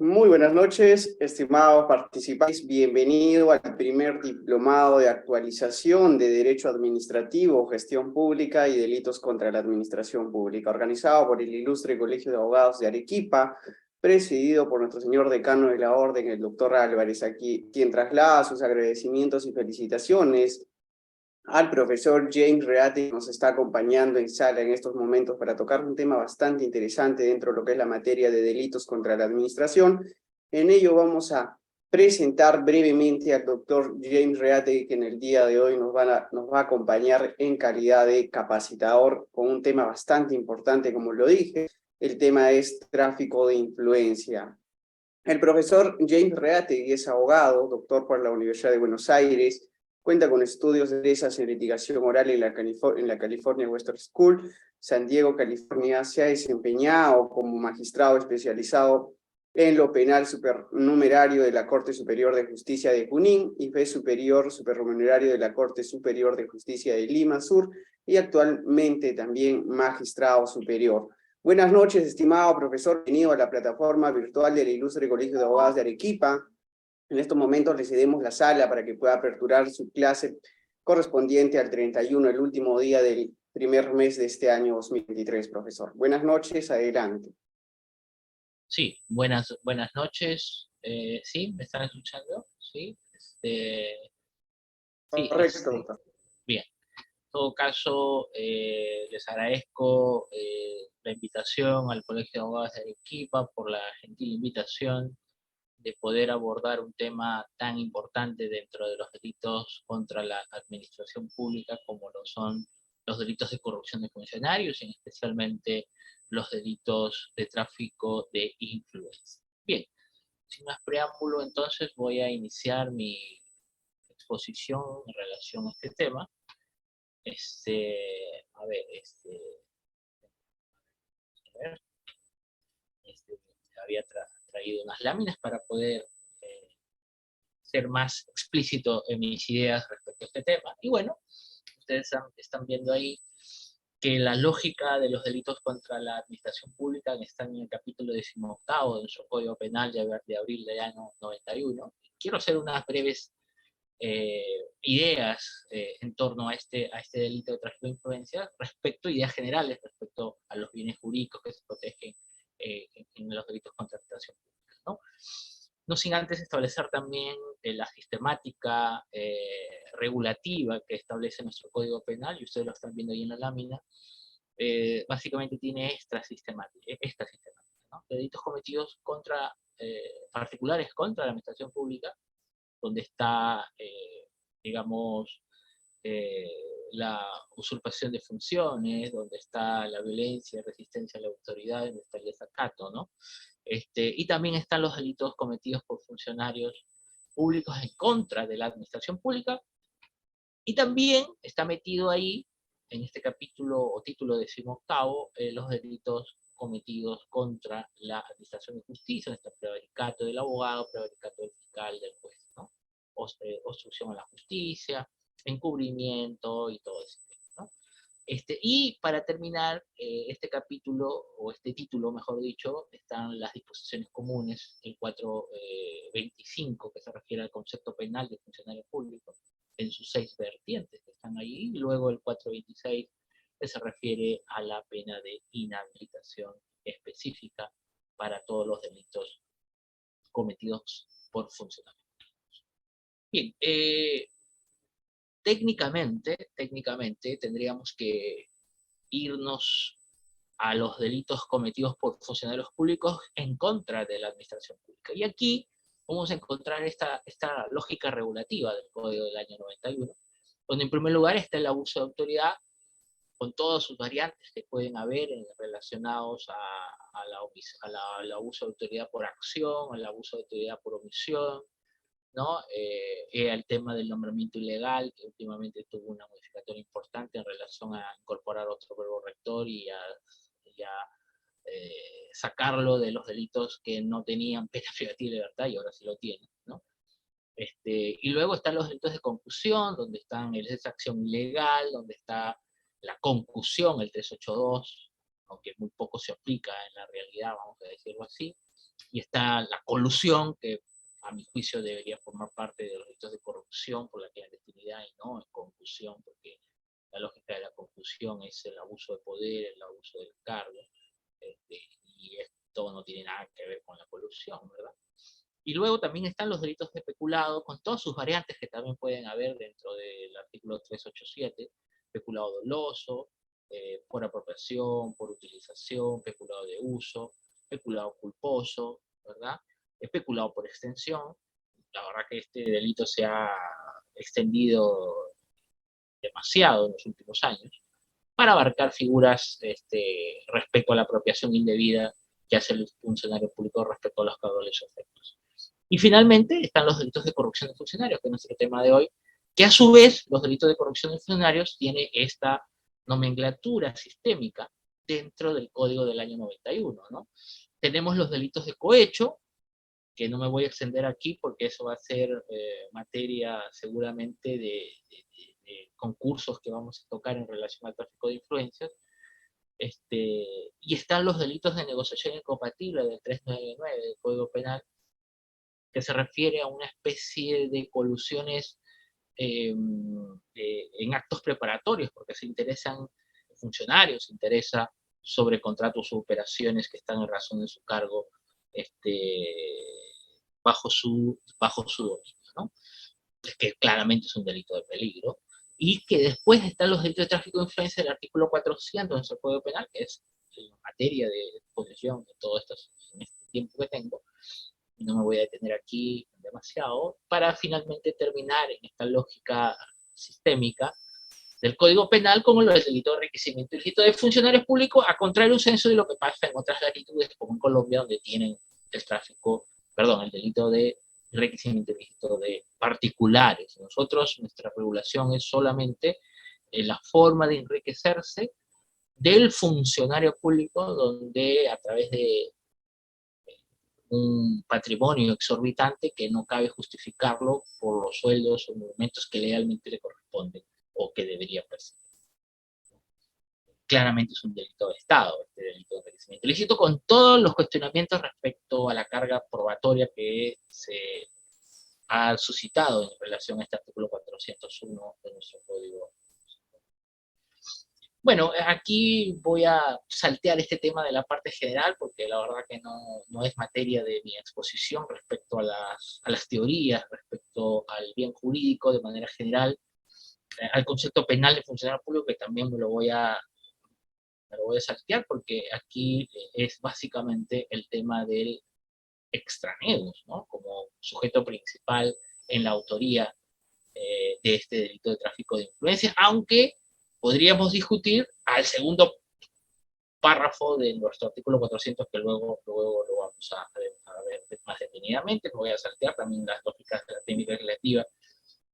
Muy buenas noches, estimados participantes. Bienvenido al primer diplomado de actualización de Derecho Administrativo, Gestión Pública y Delitos contra la Administración Pública, organizado por el Ilustre Colegio de Abogados de Arequipa, presidido por nuestro señor decano de la Orden, el doctor Álvarez, aquí, quien traslada sus agradecimientos y felicitaciones al profesor James Reate, que nos está acompañando en sala en estos momentos para tocar un tema bastante interesante dentro de lo que es la materia de delitos contra la administración. En ello vamos a presentar brevemente al doctor James Reate, que en el día de hoy nos va a acompañar en calidad de capacitador con un tema bastante importante, como lo dije. El tema es tráfico de influencia. El profesor James Reate es abogado, doctor por la Universidad de Buenos Aires, cuenta con estudios de esas en litigación oral en la California Western School, San Diego, California. Se ha desempeñado como magistrado especializado en lo penal supernumerario de la Corte Superior de Justicia de Junín y fue superior supernumerario de la Corte Superior de Justicia de Lima Sur y actualmente también magistrado superior. Buenas noches, estimado profesor. Bienvenido a la plataforma virtual del Ilustre Colegio de Abogados de Arequipa. En estos momentos le cedemos la sala para que pueda aperturar su clase correspondiente al 31, el último día del primer mes de este año 2023, profesor. Buenas noches, adelante. Sí, buenas noches. ¿Sí? ¿Me están escuchando? Sí. Sí, Correcto, doctor. bien. En todo caso, les agradezco la invitación al Colegio de Abogados de Arequipa por la gentil invitación de poder abordar un tema tan importante dentro de los delitos contra la administración pública como lo son los delitos de corrupción de funcionarios y especialmente los delitos de tráfico de influencia. Bien, sin más preámbulo, entonces voy a iniciar mi exposición en relación a este tema. A ver, a ver, había traído unas láminas para poder ser más explícito en mis ideas respecto a este tema. Y bueno, ustedes están viendo ahí que la lógica de los delitos contra la administración pública están en el capítulo 18 de nuestro Código Penal de abril del año 91. Quiero hacer unas breves ideas en torno a este delito de tráfico de influencia, respecto a ideas generales, respecto a los bienes jurídicos que se protegen en los delitos contra la administración pública, ¿no? No sin antes establecer también la sistemática regulativa que establece nuestro Código Penal, y ustedes lo están viendo ahí en la lámina. Básicamente tiene esta sistemática, ¿no? Delitos cometidos contra particulares contra la administración pública, donde está, digamos, eh, la usurpación de funciones, donde está la violencia, resistencia a la autoridad, donde está el desacato, ¿no? Y también están los delitos cometidos por funcionarios públicos en contra de la administración pública, y también está metido ahí, en este capítulo o título 18, los delitos cometidos contra la administración de justicia, en este prevaricato del abogado, prevaricato del fiscal, del juez, ¿no? Obstrucción a la justicia, encubrimiento y todo eso, ¿no? Y para terminar este capítulo, o este título, mejor dicho, están las disposiciones comunes, el 425, que se refiere al concepto penal de funcionario público, en sus 6 vertientes que están ahí, y luego el 426, que se refiere a la pena de inhabilitación específica para todos los delitos cometidos por funcionarios. Bien, técnicamente tendríamos que irnos a los delitos cometidos por funcionarios públicos en contra de la administración pública. Y aquí vamos a encontrar esta lógica regulativa del Código del año 91, donde en primer lugar está el abuso de autoridad, con todas sus variantes que pueden haber relacionados al abuso de autoridad por acción, al abuso de autoridad por omisión, ¿no? El tema del nombramiento ilegal, que últimamente tuvo una modificatoria importante en relación a incorporar otro verbo rector y a sacarlo de los delitos que no tenían pena privativa de libertad y ahora sí lo tienen, ¿no? Y luego están los delitos de concusión, donde están el acción ilegal, donde está la concusión, el 382, aunque muy poco se aplica en la realidad, vamos a decirlo así. Y está la colusión, que a mi juicio debería formar parte de los delitos de corrupción por la clandestinidad y no en confusión, porque la lógica de la confusión es el abuso de poder, el abuso del cargo, y esto no tiene nada que ver con la colusión, ¿verdad? Y luego también están los delitos de peculado, con todas sus variantes que también pueden haber dentro del artículo 387, peculado doloso, por apropiación, por utilización, peculado de uso, peculado culposo, ¿verdad? Peculado por extensión. La verdad que este delito se ha extendido demasiado en los últimos años para abarcar figuras respecto a la apropiación indebida que hace el funcionario público respecto a los caudales o efectos. Y finalmente están los delitos de corrupción de funcionarios, que es nuestro tema de hoy, que a su vez los delitos de corrupción de funcionarios tiene esta nomenclatura sistémica dentro del Código del año 91, ¿no? Tenemos los delitos de cohecho, que no me voy a extender aquí porque eso va a ser materia seguramente de concursos que vamos a tocar en relación al tráfico de influencias. Y están los delitos de negociación incompatible del 399 del Código Penal, que se refiere a una especie de colusiones en actos preparatorios, porque se interesan funcionarios, se interesa sobre contratos o operaciones que están en razón de su cargo bajo su dominio, ¿no? Es que claramente es un delito de peligro, y que después están los delitos de tráfico de influencia del artículo 400 de nuestro Código Penal, que es materia de exposición de todo esto en este tiempo que tengo, y no me voy a detener aquí demasiado, para finalmente terminar en esta lógica sistémica del Código Penal como lo del delito de enriquecimiento ilícito de funcionarios públicos, a contrario censo de lo que pasa en otras latitudes, como en Colombia, donde tienen el delito de enriquecimiento ilícito de particulares. Nosotros, nuestra regulación es solamente la forma de enriquecerse del funcionario público, donde a través de un patrimonio exorbitante que no cabe justificarlo por los sueldos o monumentos que legalmente le corresponden o que debería percibir. Claramente es un delito de Estado, este delito de enriquecimiento ilícito, con todos los cuestionamientos respecto a la carga probatoria que se ha suscitado en relación a este artículo 401 de nuestro Código. Bueno, aquí voy a saltear este tema de la parte general, porque la verdad que no es materia de mi exposición respecto a las teorías, respecto al bien jurídico de manera general, al concepto penal de funcionario público, que también me lo voy a saltear, porque aquí es básicamente el tema del extraneus, ¿no? Como sujeto principal en la autoría de este delito de tráfico de influencias, aunque podríamos discutir al segundo párrafo de nuestro artículo 400, que luego lo vamos a ver más detenidamente. Me voy a saltear también las lógicas de la técnica relativa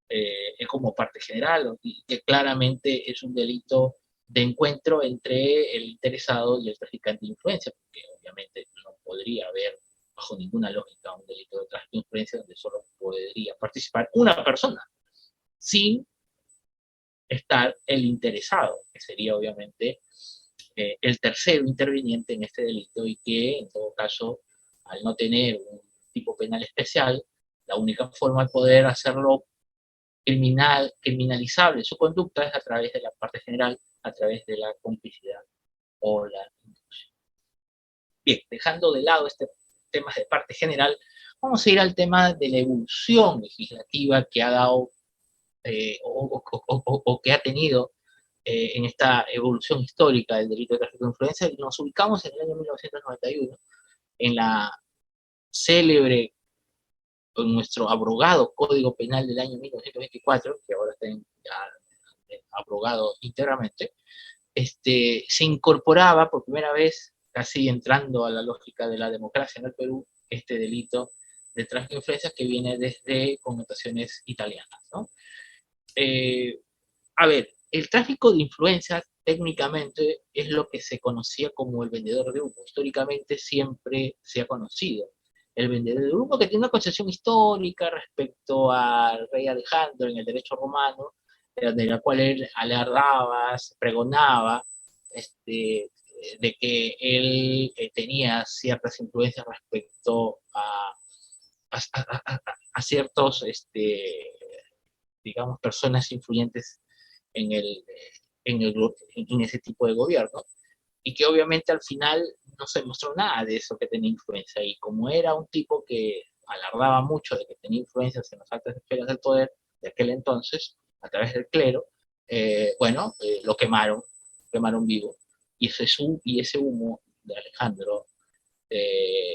es como parte general, y que claramente es un delito de encuentro entre el interesado y el traficante de influencia, porque obviamente no podría haber bajo ninguna lógica un delito de tráfico de influencia donde solo podría participar una persona, sin estar el interesado, que sería obviamente el tercero interviniente en este delito, y que en todo caso, al no tener un tipo penal especial, la única forma de poder hacerlo criminalizable su conducta es a través de la parte general, a través de la complicidad o la inducción. Bien, dejando de lado este tema de parte general, vamos a ir al tema de la evolución legislativa que ha dado o que ha tenido en esta evolución histórica del delito de tráfico de influencia, y nos ubicamos en el año 1991, en la célebre, en nuestro abrogado Código Penal del año 1924, que ahora está ya abrogado íntegramente, se incorporaba por primera vez, casi entrando a la lógica de la democracia en el Perú, este delito de tráfico de influencias, que viene desde connotaciones italianas, ¿no? A ver, el tráfico de influencias técnicamente es lo que se conocía como el vendedor de humo. Históricamente siempre se ha conocido el vendedor de humo, que tiene una concepción histórica respecto al rey Alejandro en el derecho romano, de la cual él alardaba, pregonaba de que él tenía ciertas influencias respecto a ciertos, digamos, personas influyentes en, el, en ese tipo de gobierno, y que obviamente al final no se mostró nada de eso que tenía influencia, y como era un tipo que alardaba mucho de que tenía influencias en las altas esferas del poder de aquel entonces, a través del clero, lo quemaron vivo, y ese humo de Alejandro, eh,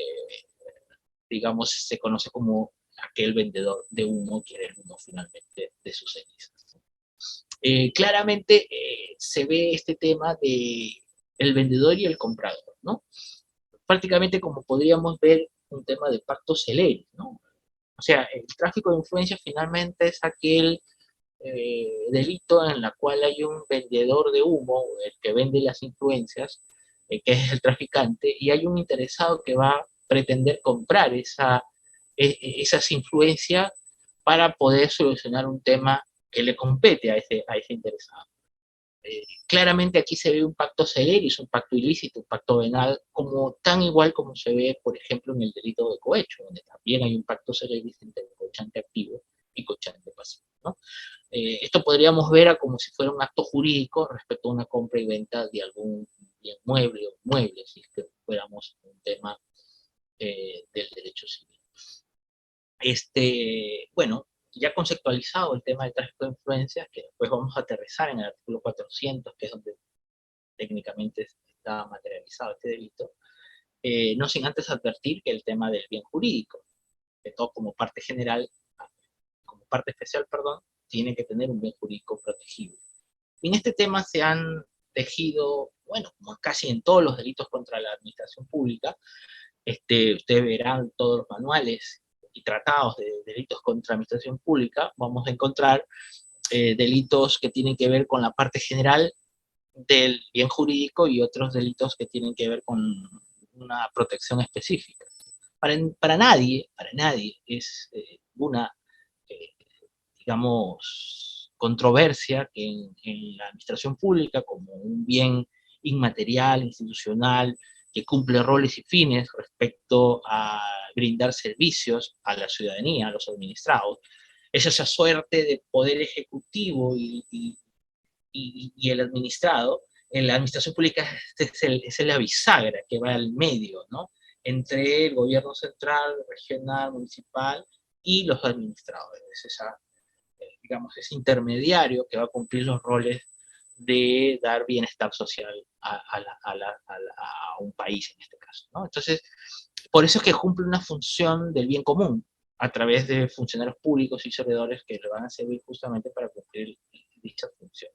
digamos, se conoce como aquel vendedor de humo, que era el humo finalmente de sus cenizas. Claramente se ve este tema de el vendedor y el comprador, ¿no? Prácticamente como podríamos ver un tema de pacto Celeri, ¿no? O sea, el tráfico de influencia finalmente es aquel delito en la cual hay un vendedor de humo, el que vende las influencias, que es el traficante, y hay un interesado que va a pretender comprar esas influencias para poder solucionar un tema que le compete a ese interesado. Claramente aquí se ve un pacto es un pacto ilícito, un pacto venal, como tan igual como se ve, por ejemplo, en el delito de cohecho, donde también hay un pacto celeris entre el cohechante activo y cohechante pasivo, ¿no? Esto podríamos ver a como si fuera un acto jurídico respecto a una compra y venta de algún bien mueble o mueble, si es que fuéramos un tema del derecho civil. Bueno, ya conceptualizado el tema del tráfico de influencias, que después vamos a aterrizar en el artículo 400, que es donde técnicamente está materializado este delito, no sin antes advertir que el tema del bien jurídico, que todo como parte general, como parte especial, perdón, tiene que tener un bien jurídico protegido. Y en este tema se han tejido, bueno, como casi en todos los delitos contra la administración pública, ustedes verán todos los manuales y tratados de delitos contra la administración pública, vamos a encontrar delitos que tienen que ver con la parte general del bien jurídico y otros delitos que tienen que ver con una protección específica. Para nadie es una, eh, digamos, controversia que en la administración pública, como un bien inmaterial, institucional, que cumple roles y fines respecto a brindar servicios a la ciudadanía, a los administrados, es esa suerte de poder ejecutivo y el administrado. En la administración pública es la bisagra que va al medio, ¿no? Entre el gobierno central, regional, municipal y los administradores. Es esa, digamos, ese intermediario que va a cumplir los roles de dar bienestar social a un país en este caso, ¿no? Entonces, por eso es que cumple una función del bien común a través de funcionarios públicos y servidores que le van a servir justamente para cumplir dicha función.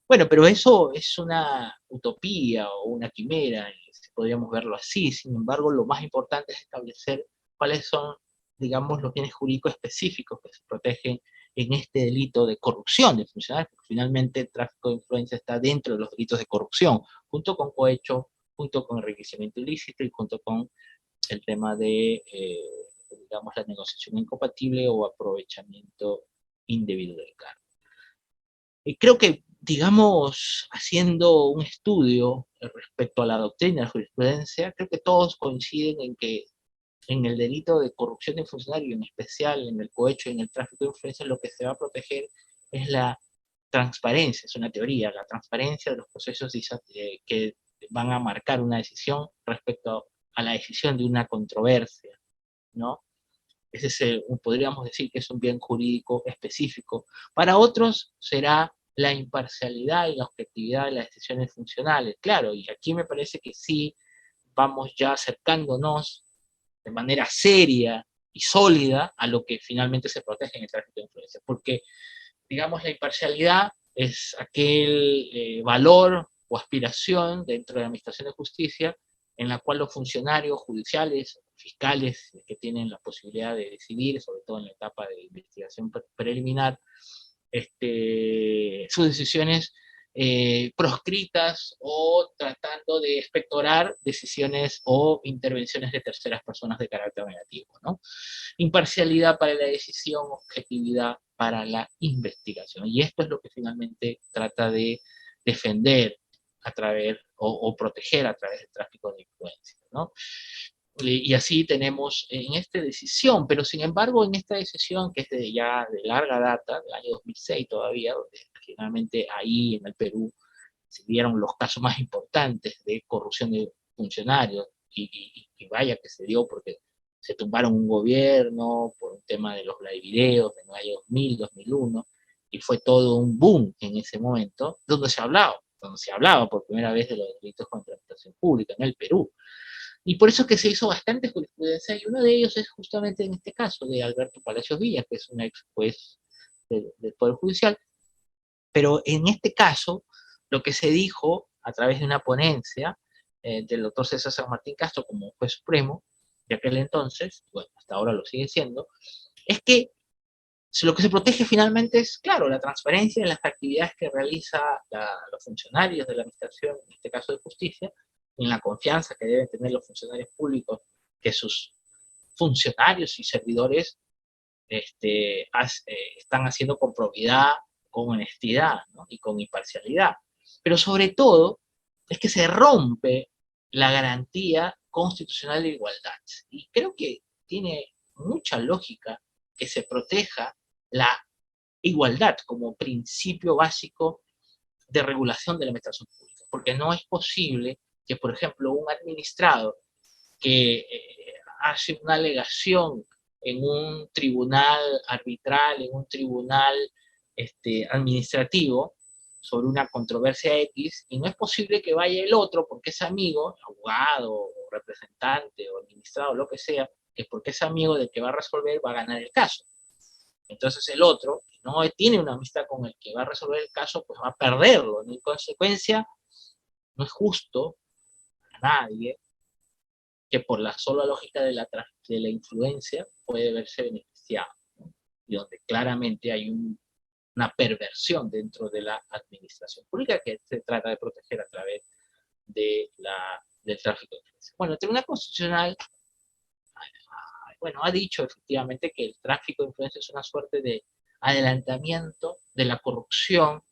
Bueno, pero eso es una utopía o una quimera, podríamos verlo así. Sin embargo, lo más importante es establecer cuáles son, digamos, los bienes jurídicos específicos que se protegen en este delito de corrupción de funcionarios, porque finalmente el tráfico de influencia está dentro de los delitos de corrupción, junto con cohecho, junto con enriquecimiento ilícito y junto con el tema de, digamos, la negociación incompatible o aprovechamiento indebido del cargo. Creo que, digamos, haciendo un estudio respecto a la doctrina de la jurisprudencia, creo que todos coinciden en que en el delito de corrupción de funcionario, en especial en el cohecho y en el tráfico de influencia, lo que se va a proteger es la transparencia, es una teoría, la transparencia de los procesos que van a marcar una decisión respecto a la decisión de una controversia, ¿no? Ese es podríamos decir que es un bien jurídico específico. Para otros será la imparcialidad y la objetividad de las decisiones funcionales. Claro, y aquí me parece que sí vamos ya acercándonos de manera seria y sólida a lo que finalmente se protege en el tráfico de influencia. Porque, digamos, la imparcialidad es aquel valor o aspiración dentro de la administración de justicia en la cual los funcionarios judiciales, fiscales, que tienen la posibilidad de decidir, sobre todo en la etapa de investigación preliminar, sus decisiones proscritas o tratando de expectorar decisiones o intervenciones de terceras personas de carácter negativo, ¿no? Imparcialidad para la decisión, objetividad para la investigación. Y esto es lo que finalmente trata de defender través, o proteger a través del tráfico de influencias, ¿no? Y así tenemos en esta decisión, pero sin embargo en esta decisión que es ya de larga data, del año 2006 todavía, donde finalmente ahí en el Perú se dieron los casos más importantes de corrupción de funcionarios, y vaya que se dio porque se tumbaron un gobierno por un tema de los live videos en el año 2000, 2001, y fue todo un boom en ese momento, donde se hablaba por primera vez de los delitos contra la administración pública en el Perú. Y por eso es que se hizo bastante jurisprudencia, y uno de ellos es justamente en este caso de Alberto Palacios Villa, que es un ex juez del Poder Judicial. Pero en este caso, lo que se dijo a través de una ponencia del doctor César San Martín Castro como juez supremo de aquel entonces, bueno, hasta ahora lo sigue siendo, es que lo que se protege finalmente es, claro, la transparencia en las actividades que realiza los funcionarios de la administración, en este caso de justicia, en la confianza que deben tener los funcionarios públicos, que sus funcionarios y servidores están haciendo con probidad, con honestidad, ¿no? Y con imparcialidad. Pero sobre todo es que se rompe la garantía constitucional de igualdad. Y creo que tiene mucha lógica que se proteja la igualdad como principio básico de regulación de la administración pública, porque no es posible que, por ejemplo, un administrado que hace una alegación en un tribunal arbitral, en un tribunal administrativo, sobre una controversia X, y no es posible que vaya el otro, porque es amigo, abogado, o representante, o administrado, lo que sea, que porque es amigo del que va a resolver, va a ganar el caso. Entonces el otro, que no tiene una amistad con el que va a resolver el caso, pues va a perderlo. En consecuencia, no es justo a nadie que por la sola lógica de la influencia puede verse beneficiado, ¿no? Y donde claramente hay una perversión dentro de la administración pública que se trata de proteger a través del tráfico de influencia. Bueno, el Tribunal Constitucional, bueno, ha dicho efectivamente que el tráfico de influencia es una suerte de adelantamiento de la corrupción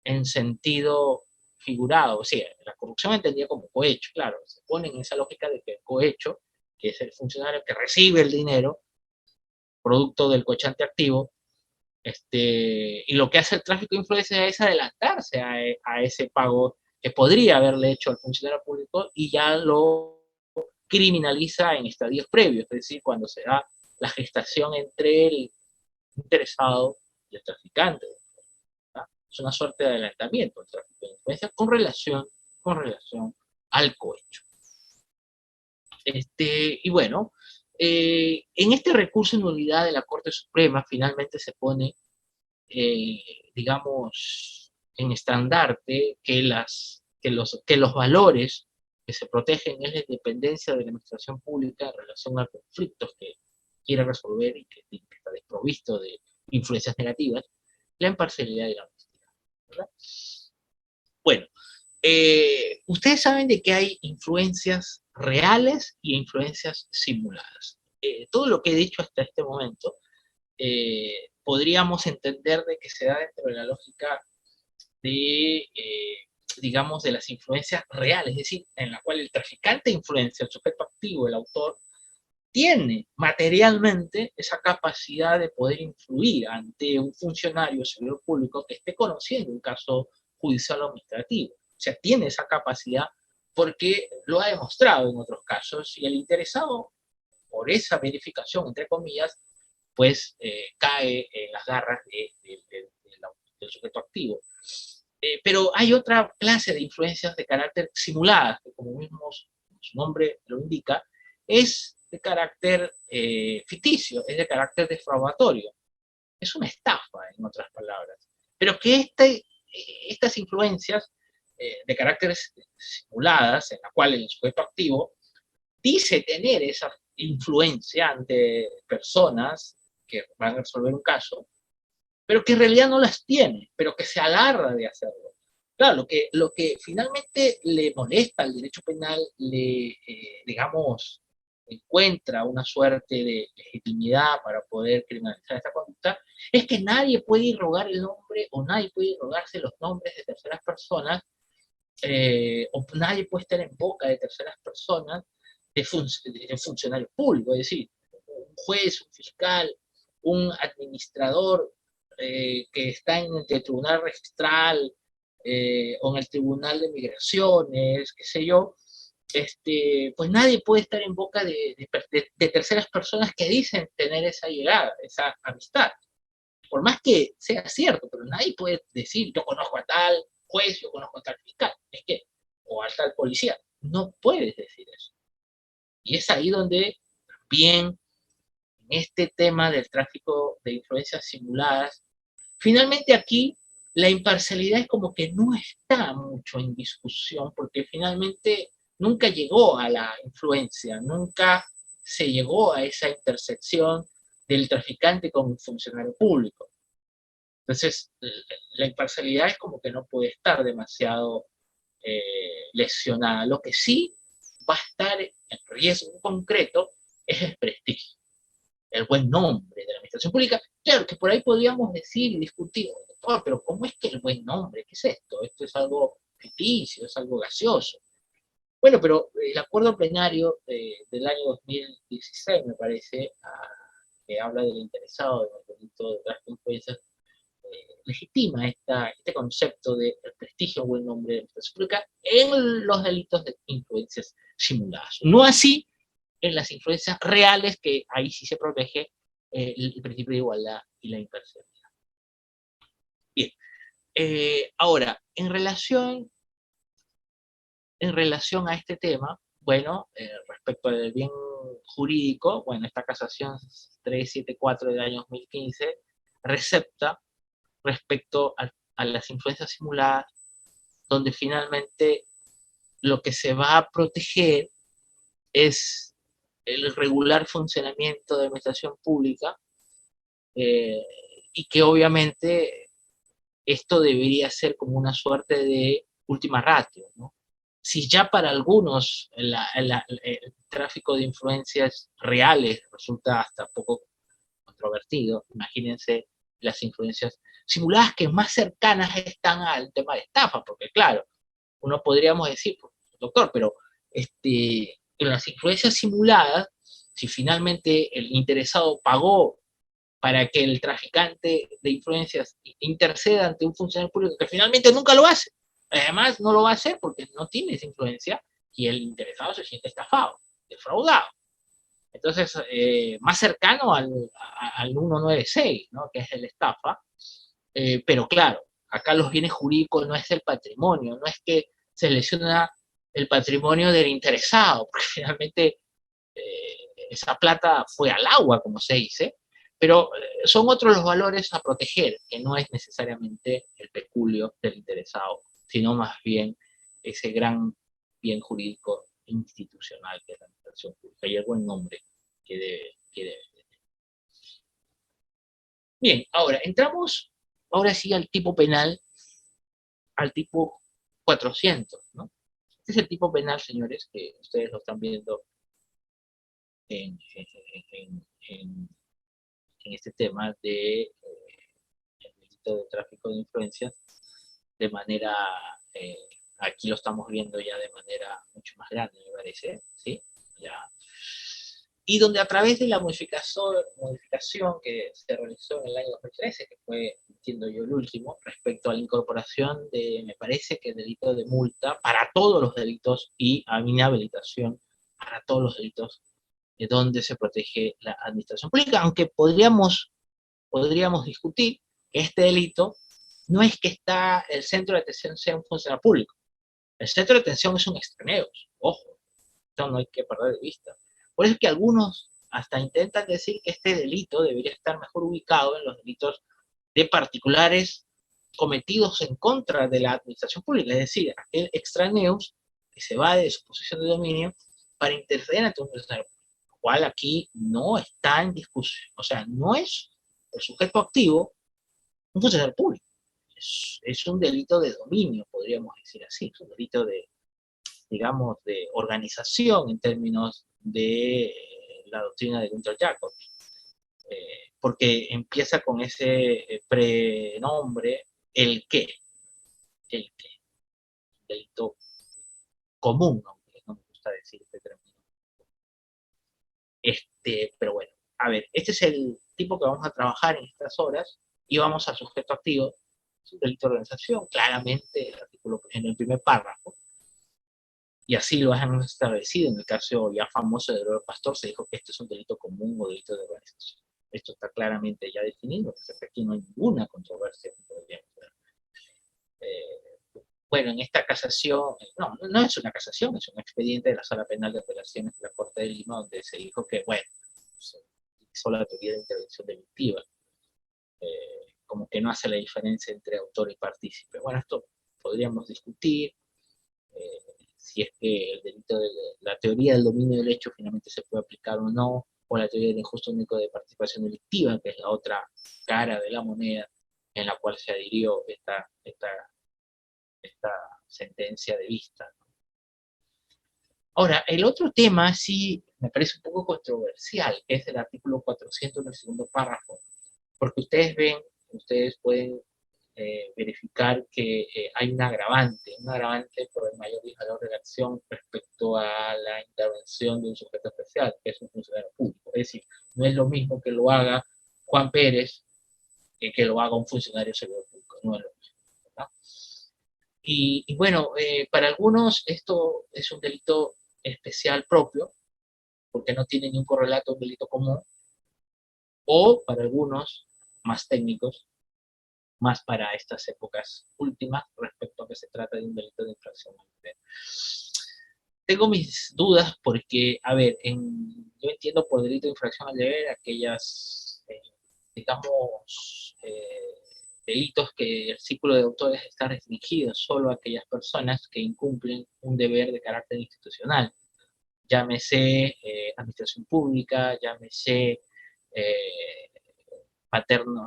en sentido figurado, o sea, la corrupción entendida como cohecho, claro, se pone en esa lógica de que el cohecho, que es el funcionario que recibe el dinero, producto del cohechante activo, y lo que hace el tráfico de influencia es adelantarse a ese pago que podría haberle hecho al funcionario público, y ya lo criminaliza en estadios previos, es decir, cuando se da la gestación entre el interesado y el traficante. Es una suerte de adelantamiento del tráfico de influencia con relación al cohecho. Y bueno, en este recurso en nulidad de la Corte Suprema finalmente se pone, digamos, en estandarte que los valores que se protegen es la independencia de la administración pública en relación a conflictos que quiere resolver y que está desprovisto de influencias negativas, la imparcialidad y la honestidad, ¿verdad? Bueno, ustedes saben de que hay influencias reales y influencias simuladas. Todo lo que he dicho hasta este momento podríamos entender de que se da dentro de la lógica de, digamos, de las influencias reales, es decir, en la cual el traficante influencia, el sujeto activo, el autor, tiene materialmente esa capacidad de poder influir ante un funcionario o servidor público que esté conociendo un caso judicial o administrativo. O sea, tiene esa capacidad porque lo ha demostrado en otros casos, y el interesado, por esa verificación, entre comillas, pues cae en las garras del sujeto activo. Pero hay otra clase de influencias de carácter simuladas, que como mismo su nombre lo indica, es de carácter ficticio, es de carácter defraudatorio. Es una estafa, en otras palabras. Pero que estas influencias de carácter simuladas, en la cual el sujeto activo dice tener esa influencia ante personas que van a resolver un caso, pero que en realidad no las tiene, pero que se agarra de hacerlo. Claro, lo que finalmente le molesta al derecho penal, digamos, encuentra una suerte de legitimidad para poder criminalizar esta conducta, es que nadie puede irrogar el nombre, o nadie puede irrogarse los nombres de terceras personas o nadie puede estar en boca de terceras personas de funcionarios públicos, es decir, un juez, un fiscal, un administrador que está en el tribunal registral o en el tribunal de migraciones, qué sé yo, pues nadie puede estar en boca de terceras personas que dicen tener esa llegada, esa amistad. Por más que sea cierto, pero nadie puede decir, yo conozco a tal juez, yo conozco a tal fiscal, es que, o a tal policía. No puedes decir eso. Y es ahí donde también en este tema del tráfico de influencias simuladas, finalmente aquí la imparcialidad es como que no está mucho en discusión, porque finalmente nunca llegó a la influencia, nunca se llegó a esa intersección del traficante con un funcionario público. Entonces, la imparcialidad es como que no puede estar demasiado lesionada. Lo que sí va a estar en riesgo concreto es el prestigio, el buen nombre de la administración pública. Claro que por ahí podríamos decir y discutir, doctor, pero ¿cómo es que el buen nombre? ¿Qué es esto? Esto es algo ficticio, es algo gaseoso. Bueno, pero el acuerdo plenario del año 2016, me parece, que habla del interesado en el delito de tráfico de influencias, legitima este concepto de prestigio o buen nombre de la administración pública en los delitos de influencias simuladas. No así en las influencias reales, que ahí sí se protege el principio de igualdad y la imparcialidad. Bien, ahora, en relación a este tema, bueno, respecto al bien jurídico, bueno, esta casación 374 del año 2015 recepta respecto a las influencias simuladas, donde finalmente lo que se va a proteger es el regular funcionamiento de la administración pública, eh, y que obviamente esto debería ser como una suerte de última ratio, ¿no? Si ya para algunos el tráfico de influencias reales resulta hasta poco controvertido, imagínense las influencias simuladas que más cercanas están al tema de estafa, porque claro, uno podríamos decir, doctor, pero en las influencias simuladas, si finalmente el interesado pagó para que el traficante de influencias interceda ante un funcionario público que finalmente nunca lo hace. Además, no lo va a hacer porque no tiene esa influencia y el interesado se siente estafado, defraudado. Entonces, más cercano al 196, ¿no? Que es el estafa, pero claro, acá los bienes jurídicos no es el patrimonio, no es que se lesiona el patrimonio del interesado, porque finalmente esa plata fue al agua, como se dice, pero son otros los valores a proteger, que no es necesariamente el peculio del interesado, sino más bien ese gran bien jurídico institucional que es la administración pública y el buen nombre que debe tener. Bien, ahora entramos ahora sí al tipo penal, al tipo 400, ¿no? Este es el tipo penal, señores, que ustedes lo están viendo en, en, en, en este tema de el delito de tráfico de influencias de manera, eh, aquí lo estamos viendo ya de manera mucho más grande, me parece, ¿sí? Ya. Y donde a través de la modificación que se realizó en el año 2013, que fue, entiendo yo, el último, respecto a la incorporación de, me parece que el delito de multa para todos los delitos y a inhabilitación para todos los delitos de donde se protege la administración pública, aunque podríamos discutir que este delito no es que está el centro de atención sea un funcionario público. El centro de atención es un extranjero, ojo, esto no hay que perder de vista. Por eso es que algunos hasta intentan decir que este delito debería estar mejor ubicado en los delitos de particulares cometidos en contra de la administración pública, es decir, aquel extraneus que se va de su posición de dominio para interceder ante un funcionario público, lo cual aquí no está en discusión, o sea, no es el sujeto activo un funcionario público. Es un delito de dominio, podríamos decir así, es un delito de, digamos, de organización en términos de la doctrina de Gunther Jacobs, porque empieza con ese prenombre, el qué, el qué. delito común, aunque no me gusta decir este término. Pero bueno, a ver, este es el tipo que vamos a trabajar en estas horas y vamos al sujeto activo. Es un delito de organización, claramente, el artículo en el primer párrafo. Y así lo hemos establecido. En el caso ya famoso de Eduardo Pastor, se dijo que este es un delito común o delito de organización. Esto está claramente ya definido, que aquí no hay ninguna controversia que podríamos ver. Bueno, en esta casación, no es una casación, es un expediente de la Sala Penal de Apelaciones de la Corte de Lima, donde se dijo que, bueno, se utilizó la teoría de intervención delictiva, como que no hace la diferencia entre autor y partícipe. Bueno, esto podríamos discutir, si es que el delito de la teoría del dominio del hecho finalmente se puede aplicar o no, o la teoría del injusto único de participación delictiva, que es la otra cara de la moneda en la cual se adhirió esta sentencia de vista. Ahora, el otro tema sí me parece un poco controversial, que es el artículo 400 en el segundo párrafo, porque ustedes pueden verificar que hay un agravante por el mayor valor de la acción respecto a la intervención de un sujeto especial, que es un funcionario público. Es decir, no es lo mismo que lo haga Juan Pérez que lo haga un funcionario servidor público, no es lo mismo, ¿verdad? Y bueno, para algunos esto es un delito especial propio, porque no tiene ni un correlato a un delito común, o para algunos más técnicos, más para estas épocas últimas, respecto a que se trata de un delito de infracción al deber. Tengo mis dudas porque, a ver, yo entiendo por delito de infracción al deber aquellas, digamos, delitos que el círculo de autores está restringido solo a aquellas personas que incumplen un deber de carácter institucional. Llámese administración pública, llámese eh,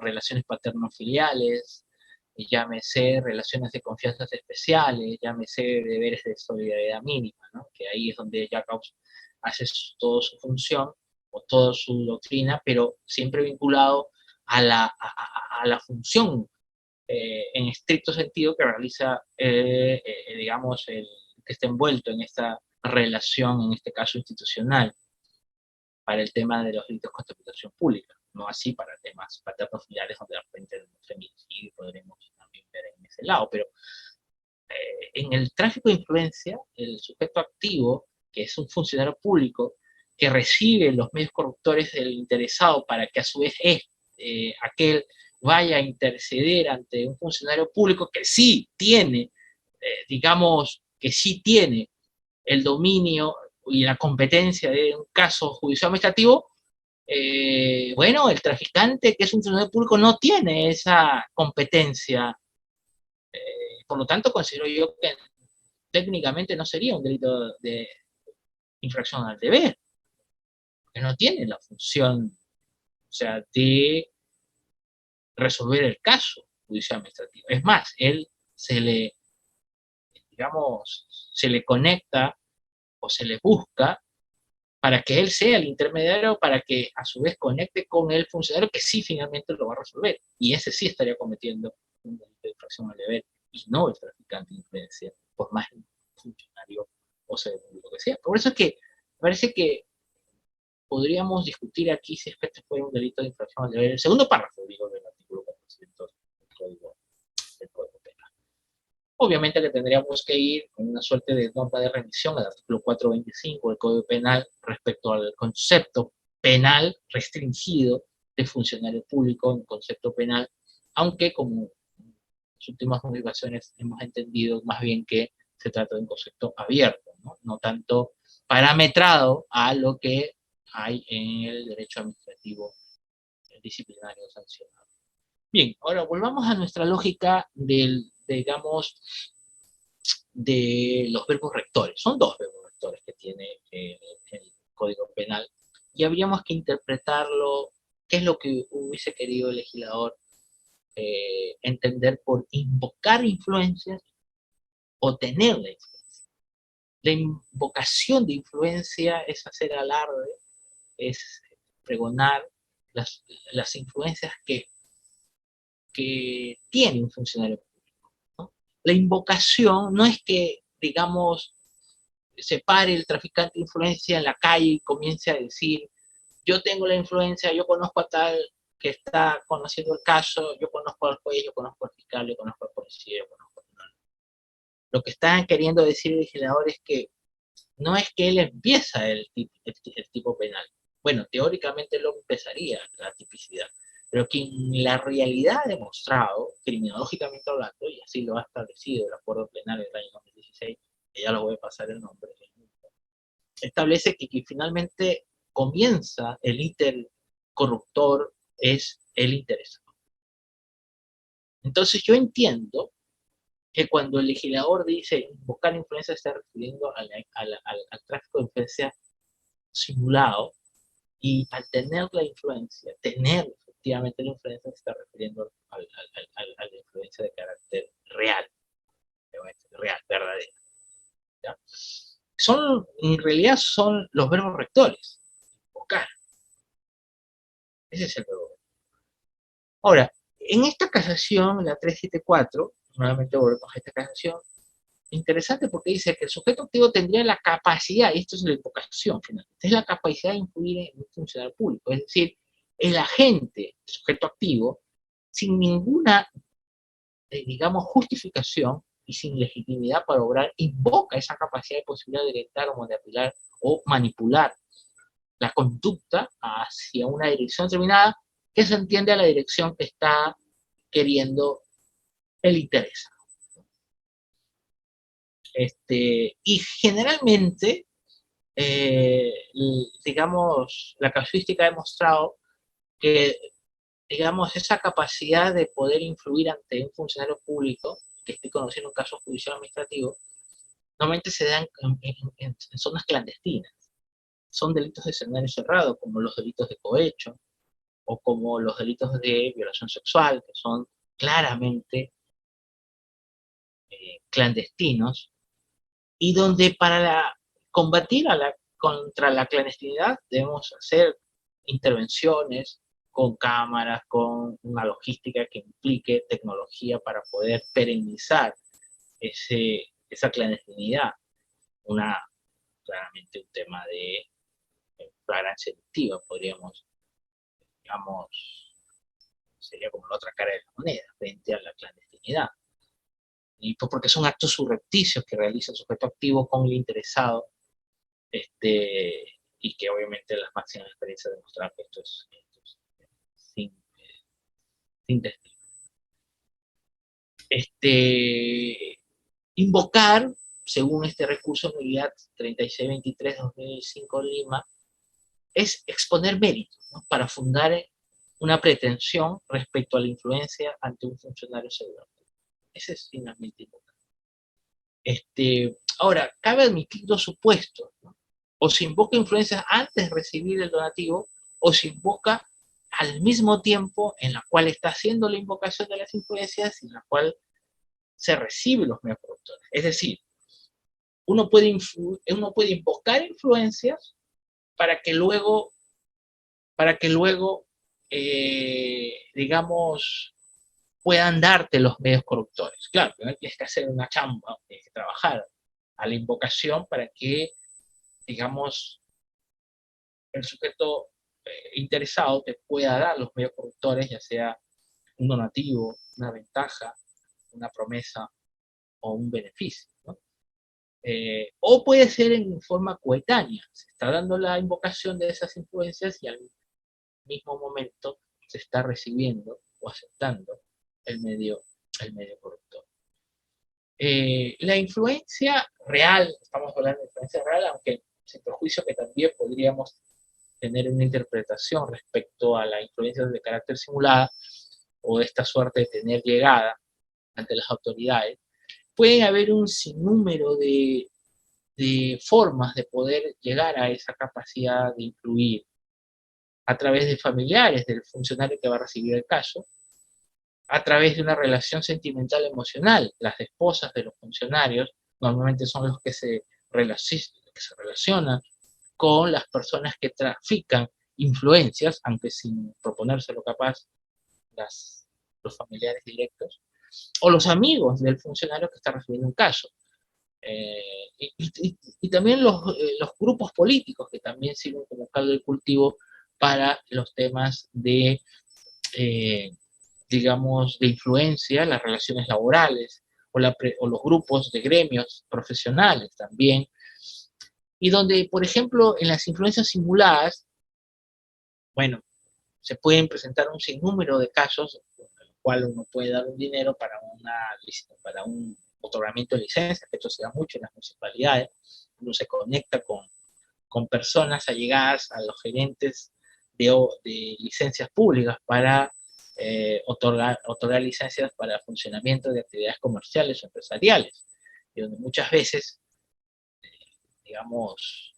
relaciones paterno-filiales, llámese relaciones de confianza especiales, llámese deberes de solidaridad mínima, ¿no? Que ahí es donde Jacobs hace toda su función o toda su doctrina, pero siempre vinculado a la función en estricto sentido que realiza, digamos, que está envuelto en esta relación, en este caso institucional, para el tema de los delitos contra la administración pública, no así para temas paterno-filiales, donde de repente el feminicidio podremos también ver en ese lado, pero en el tráfico de influencia, el sujeto activo, que es un funcionario público, que recibe los medios corruptores del interesado para que a su vez aquel vaya a interceder ante un funcionario público que sí tiene, digamos, que sí tiene el dominio y la competencia de un caso judicial administrativo, bueno, el traficante, que es un funcionario público, no tiene esa competencia. Por lo tanto, considero yo que técnicamente no sería un delito de infracción al deber, que no tiene la función, o sea, de resolver el caso judicial administrativo. Es más, él digamos, se le conecta o se le busca para que él sea el intermediario, para que a su vez conecte con el funcionario que sí finalmente lo va a resolver. Y ese sí estaría cometiendo un delito de infracción al deber y no el traficante de influencia, por más funcionario o sea lo que sea. Por eso es que me parece que podríamos discutir aquí si este fue un delito de infracción al deber. El segundo párrafo, digo, del artículo 400 del Código Penal. Obviamente que tendríamos que ir con una suerte de norma de remisión al artículo 425 del Código Penal respecto al concepto penal restringido de funcionario público en concepto penal, aunque como en las últimas modificaciones hemos entendido más bien que se trata de un concepto abierto, no tanto parametrado a lo que hay en el derecho administrativo disciplinario sancionado. Bien, ahora volvamos a nuestra lógica digamos, de los verbos rectores. Son dos verbos rectores que tiene el Código Penal y habríamos que interpretarlo, qué es lo que hubiese querido el legislador entender por invocar influencias o tener la influencia. La invocación de influencia es hacer alarde, es pregonar las influencias que tiene un funcionario público, ¿no? la invocación no es que, digamos, se pare el traficante de influencia en la calle y comience a decir, yo tengo la influencia, yo conozco a tal que está conociendo el caso, yo conozco al juez, yo conozco al fiscal, yo conozco al policía, yo conozco al... Lo que están queriendo decir el legislador es que no es que él empieza el tipo penal. Bueno, teóricamente lo empezaría la tipicidad, pero que en la realidad ha demostrado, criminológicamente hablando, y así lo ha establecido el acuerdo penal del año 2016, que ya lo voy a pasar el nombre, establece que finalmente comienza el íter corruptor es el interesado. Entonces yo entiendo que cuando el legislador dice buscar influencia, está refiriendo al tráfico de influencia simulado, y al tener la influencia, tener efectivamente la influencia, se está refiriendo a la influencia de carácter real, verdadero. ¿Ya? En realidad son los verbos rectores, buscar. Ese es el verbo. Ahora, en esta casación, la 374, nuevamente volvemos a esta casación, interesante porque dice que el sujeto activo tendría la capacidad, y esto es la invocación finalmente, es la capacidad de influir en un funcionario público, es decir, el agente, el sujeto activo, sin ninguna, digamos, justificación y sin legitimidad para obrar, invoca esa capacidad de posibilidad de directar o manipular la conducta hacia una dirección determinada que se entiende a la dirección que está queriendo el interés. Y generalmente, digamos, la casuística ha demostrado que, digamos, esa capacidad de poder influir ante un funcionario público que esté conociendo un caso judicial administrativo, normalmente se dan en zonas clandestinas. Son delitos de escenario cerrado, como los delitos de cohecho, o como los delitos de violación sexual, que son claramente clandestinos, y donde para combatir contra la clandestinidad debemos hacer intervenciones con cámaras, con una logística que implique tecnología para poder perennizar esa clandestinidad. Claramente un tema de flagrancia delictiva, podríamos, digamos, sería como la otra cara de la moneda frente a la clandestinidad. Y pues porque son actos subrepticios que realiza el sujeto activo con el interesado, y que obviamente las máximas experiencias demostraron que esto es sin, sin testigo. Invocar, según este recurso unidad 3623-2005 Lima, es exponer méritos, ¿no?, para fundar una pretensión respecto a la influencia ante un funcionario seguro. Ese es finalmente invocar. Ahora, cabe admitir dos supuestos, ¿no? O se invoca influencias antes de recibir el donativo, o se invoca al mismo tiempo en la cual está haciendo la invocación de las influencias y en la cual se reciben los medios productores. Es decir, uno puede invocar influencias para que luego, digamos, puedan darte los medios corruptores. Claro, tienes que hacer una chamba, tienes que trabajar a la invocación para que, digamos, el sujeto interesado te pueda dar los medios corruptores, ya sea un donativo, una ventaja, una promesa o un beneficio, ¿no? O puede ser en forma coetánea, se está dando la invocación de esas influencias y al mismo momento se está recibiendo o aceptando el medio corruptor. La influencia real, estamos hablando de influencia real, aunque sin perjuicio que también podríamos tener una interpretación respecto a la influencia de carácter simulada o de esta suerte de tener llegada ante las autoridades, puede haber un sinnúmero de formas de poder llegar a esa capacidad de influir a través de familiares del funcionario que va a recibir el caso, a través de una relación sentimental emocional. Las esposas de los funcionarios normalmente son los que se relacionan con las personas que trafican influencias, aunque sin proponérselo capaz los familiares directos. o los amigos del funcionario que está recibiendo un caso. Y también los grupos políticos que también sirven como caldo de cultivo para los temas de, digamos, de influencia, las relaciones laborales o los grupos de gremios profesionales también, y donde, por ejemplo, en las influencias simuladas, bueno, se pueden presentar un sinnúmero de casos en los cuales uno puede dar un dinero para un otorgamiento de licencias, que esto se da mucho en las municipalidades. Uno se conecta con personas allegadas a los gerentes de licencias públicas para otorgar licencias para funcionamiento de actividades comerciales o empresariales, y donde muchas veces, digamos,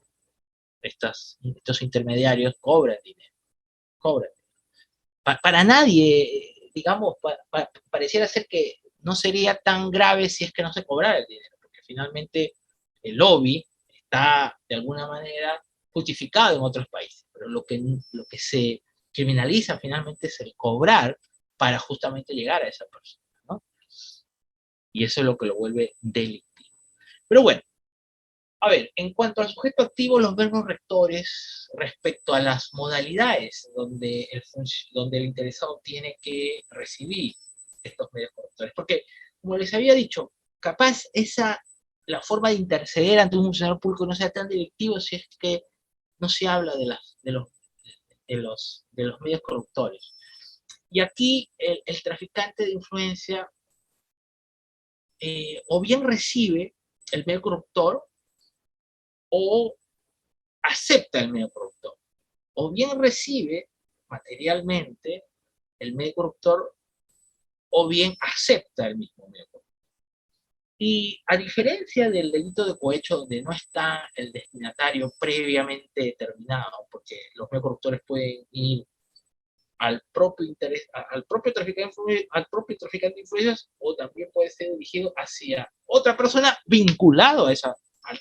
estos intermediarios cobran dinero, cobran. Para nadie, digamos, pareciera ser que no sería tan grave si es que no se cobrara el dinero, porque finalmente el lobby está de alguna manera justificado en otros países, pero lo que se criminaliza finalmente es el cobrar para justamente llegar a esa persona, ¿no? Y eso es lo que lo vuelve delictivo. Pero bueno, a ver, en cuanto al sujeto activo, los verbos rectores respecto a las modalidades donde el interesado tiene que recibir estos medios correctores. Porque, como les había dicho, capaz la forma de interceder ante un funcionario público no sea tan directivo si es que no se habla de los medios corruptores. Y aquí el traficante de influencia o bien recibe el medio corruptor o acepta el medio corruptor, o bien recibe materialmente el medio corruptor, o bien acepta el mismo medio corruptor. Y a diferencia del delito de cohecho, donde no está el destinatario previamente determinado, porque los medios corruptores pueden ir al propio interés, al propio traficante de influencias, o también puede ser dirigido hacia otra persona vinculado al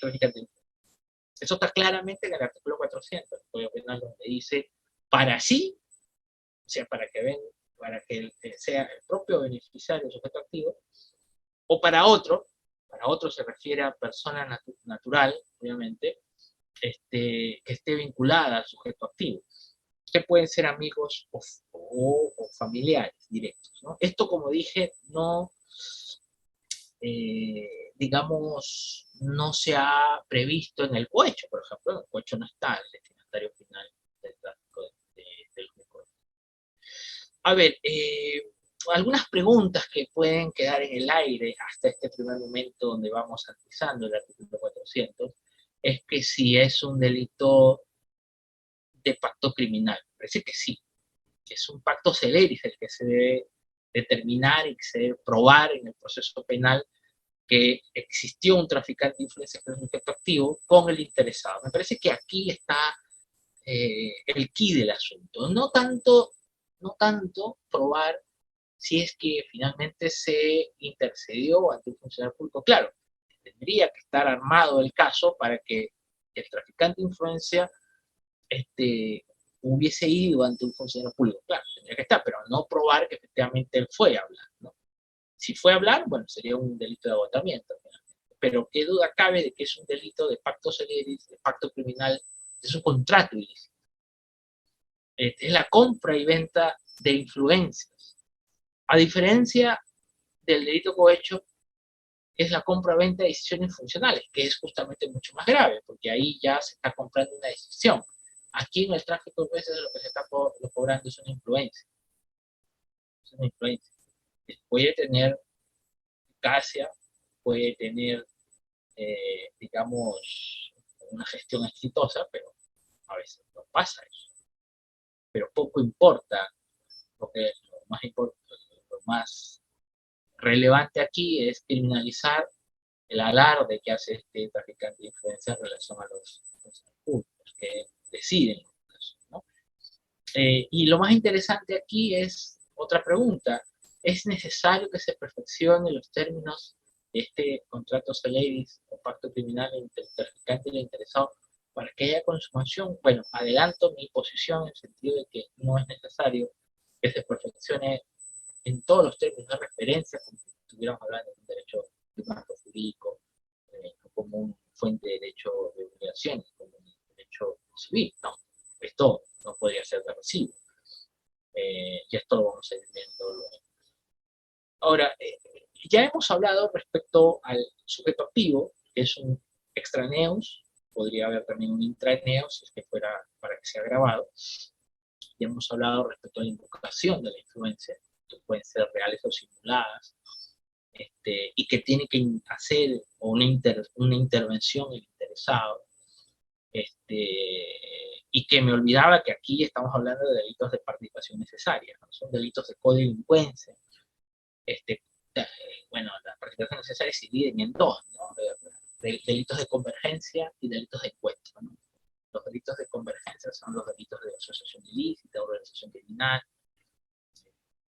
traficante de influencias. Eso está claramente en el artículo 400 del Código Penal, donde dice para sí, o sea, para que sea el propio beneficiario, el sujeto activo, o para otro se refiere a persona natural, obviamente, que esté vinculada al sujeto activo, que pueden ser amigos o familiares directos, ¿no? Esto, como dije, no, digamos, no se ha previsto en el cohecho, por ejemplo. En el cohecho no está el destinatario final del tráfico de los microondas. A ver, algunas preguntas que pueden quedar en el aire hasta este primer momento donde vamos analizando el artículo 400 es que si es un delito de pacto criminal. Parece que sí, que es un pacto celeris el que se debe determinar y que se debe probar en el proceso penal que existió un traficante de influencia que es un sujeto activo con el interesado. Me parece que aquí está el quid del asunto. No tanto probar si es que finalmente se intercedió ante un funcionario público. Claro, tendría que estar armado el caso para que el traficante de influencia hubiese ido ante un funcionario público. Claro, tendría que estar, pero no probar que efectivamente él fue a hablar, ¿no? Si fue a hablar, bueno, sería un delito de agotamiento. Pero qué duda cabe de que es un delito de pacto celeris, de pacto criminal, es un contrato ilícito. Es la compra y venta de influencias. A diferencia del delito cohecho, es la compra-venta de decisiones funcionales, que es justamente mucho más grave, porque ahí ya se está comprando una decisión. Aquí en el tráfico de influencias lo que se está cobrando es una influencia. Es una influencia. Puede tener eficacia, puede tener, digamos, una gestión exitosa, pero a veces no pasa eso. Pero poco importa, porque lo más relevante aquí es criminalizar el alarde que hace este traficante de influencia en relación a los públicos que deciden, ¿no? Y lo más interesante aquí es otra pregunta. ¿Es necesario que se perfeccione los términos de este contrato celeris o pacto criminal entre el traficante y el interesado para que haya consumación? Bueno, adelanto mi posición en el sentido de que no es necesario que se perfeccione en todos los términos de referencia, como si estuviéramos hablando de un derecho de marco jurídico, como una fuente de derecho de obligaciones, como un derecho civil. No, esto no podría ser de recibo. Y esto lo vamos a ir viendo luego. Ahora, ya hemos hablado respecto al sujeto activo, que es un extraneus, podría haber también un intraneus, si es que fuera para que sea grabado. Ya hemos hablado respecto a la invocación de la influencia, que pueden ser reales o simuladas, y que tiene que hacer una intervención el interesado, y que me olvidaba que aquí estamos hablando de delitos de participación necesaria, ¿no? Son delitos de codelincuencia. Bueno, la participación necesaria se dividen en dos, ¿no? Delitos de convergencia y delitos de encuentro, ¿no? Los delitos de convergencia son los delitos de asociación ilícita, organización criminal,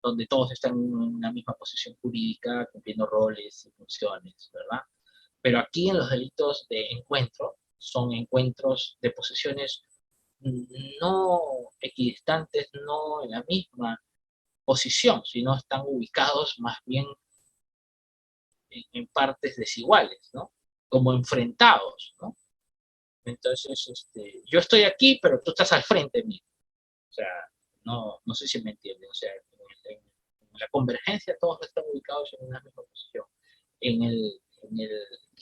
donde todos están en una misma posición jurídica, cumpliendo roles y funciones, ¿verdad? Pero aquí en los delitos de encuentro, son encuentros de posiciones no equidistantes, no en la misma posición, sino están ubicados más bien en partes desiguales, ¿no? Como enfrentados, ¿no? Entonces, yo estoy aquí, pero tú estás al frente mío. O sea, no sé si me entienden. O sea, en la convergencia todos están ubicados en una misma posición.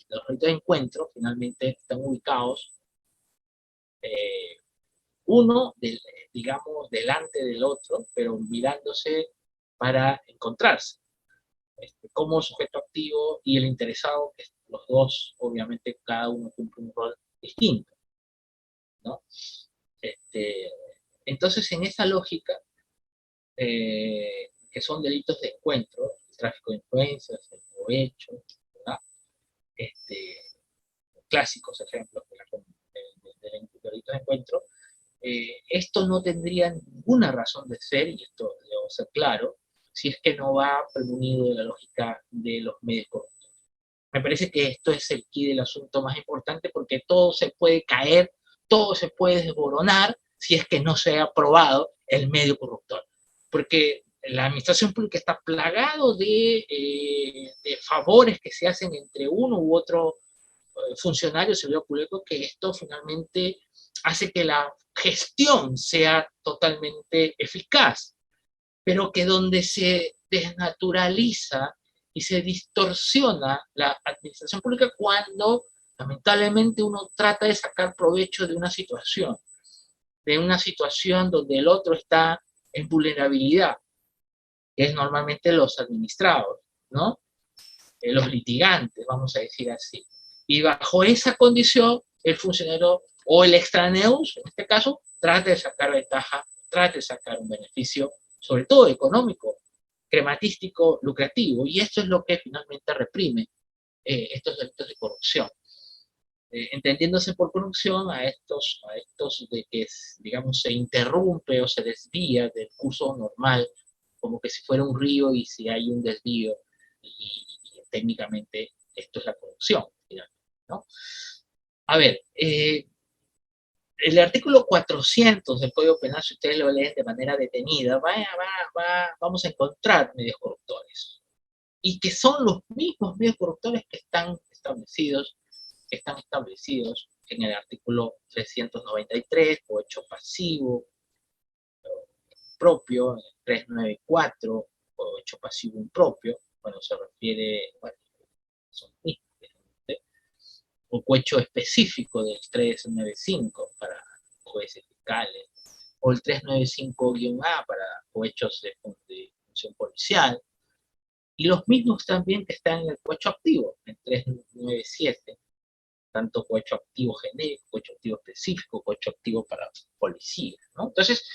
Los delitos de encuentro finalmente están ubicados uno, digamos, delante del otro, pero mirándose para encontrarse. Como sujeto activo y el interesado, que los dos, obviamente, cada uno cumple un rol distinto, ¿no? Entonces, en esa lógica, que son delitos de encuentro, el tráfico de influencias, el cohecho, ¿verdad? Clásicos ejemplos de delitos de encuentro, esto no tendría ninguna razón de ser, y esto debo ser claro, si es que no va premunido de la lógica de los medios corruptos. Me parece que esto es el quid del asunto más importante, porque todo se puede caer, todo se puede desboronar si es que no se ha aprobado el medio corruptor. Porque la administración pública está plagado de favores que se hacen entre uno u otro funcionario servidor público, que esto finalmente hace que la gestión sea totalmente eficaz, pero que donde se desnaturaliza y se distorsiona la administración pública cuando lamentablemente uno trata de sacar provecho de una situación donde el otro está en vulnerabilidad, que es normalmente los administrados, ¿no? Los litigantes, vamos a decir así. Y bajo esa condición, el funcionario o el extraneus, en este caso, trata de sacar ventaja, trata de sacar un beneficio, sobre todo económico, crematístico, lucrativo, y esto es lo que finalmente reprime estos delitos de corrupción. Entendiéndose por corrupción a estos de que, digamos, se interrumpe o se desvía del curso normal, como que si fuera un río y si hay un desvío, y técnicamente esto es la corrupción, ¿no? A ver, el artículo 400 del Código Penal, si ustedes lo leen de manera detenida, vamos a encontrar medios corruptores, y que son los mismos medios corruptores que están establecidos en el artículo 393, cohecho pasivo propio, en el 394, cohecho pasivo impropio, cuando se refiere, bueno, son mismos, un cohecho específico del 395 para jueces fiscales, o el 395-A para cohechos de función policial, y los mismos también que están en el cohecho activo, el 397, tanto cohecho activo genérico, cohecho activo específico, cohecho activo para policía, ¿no? Entonces,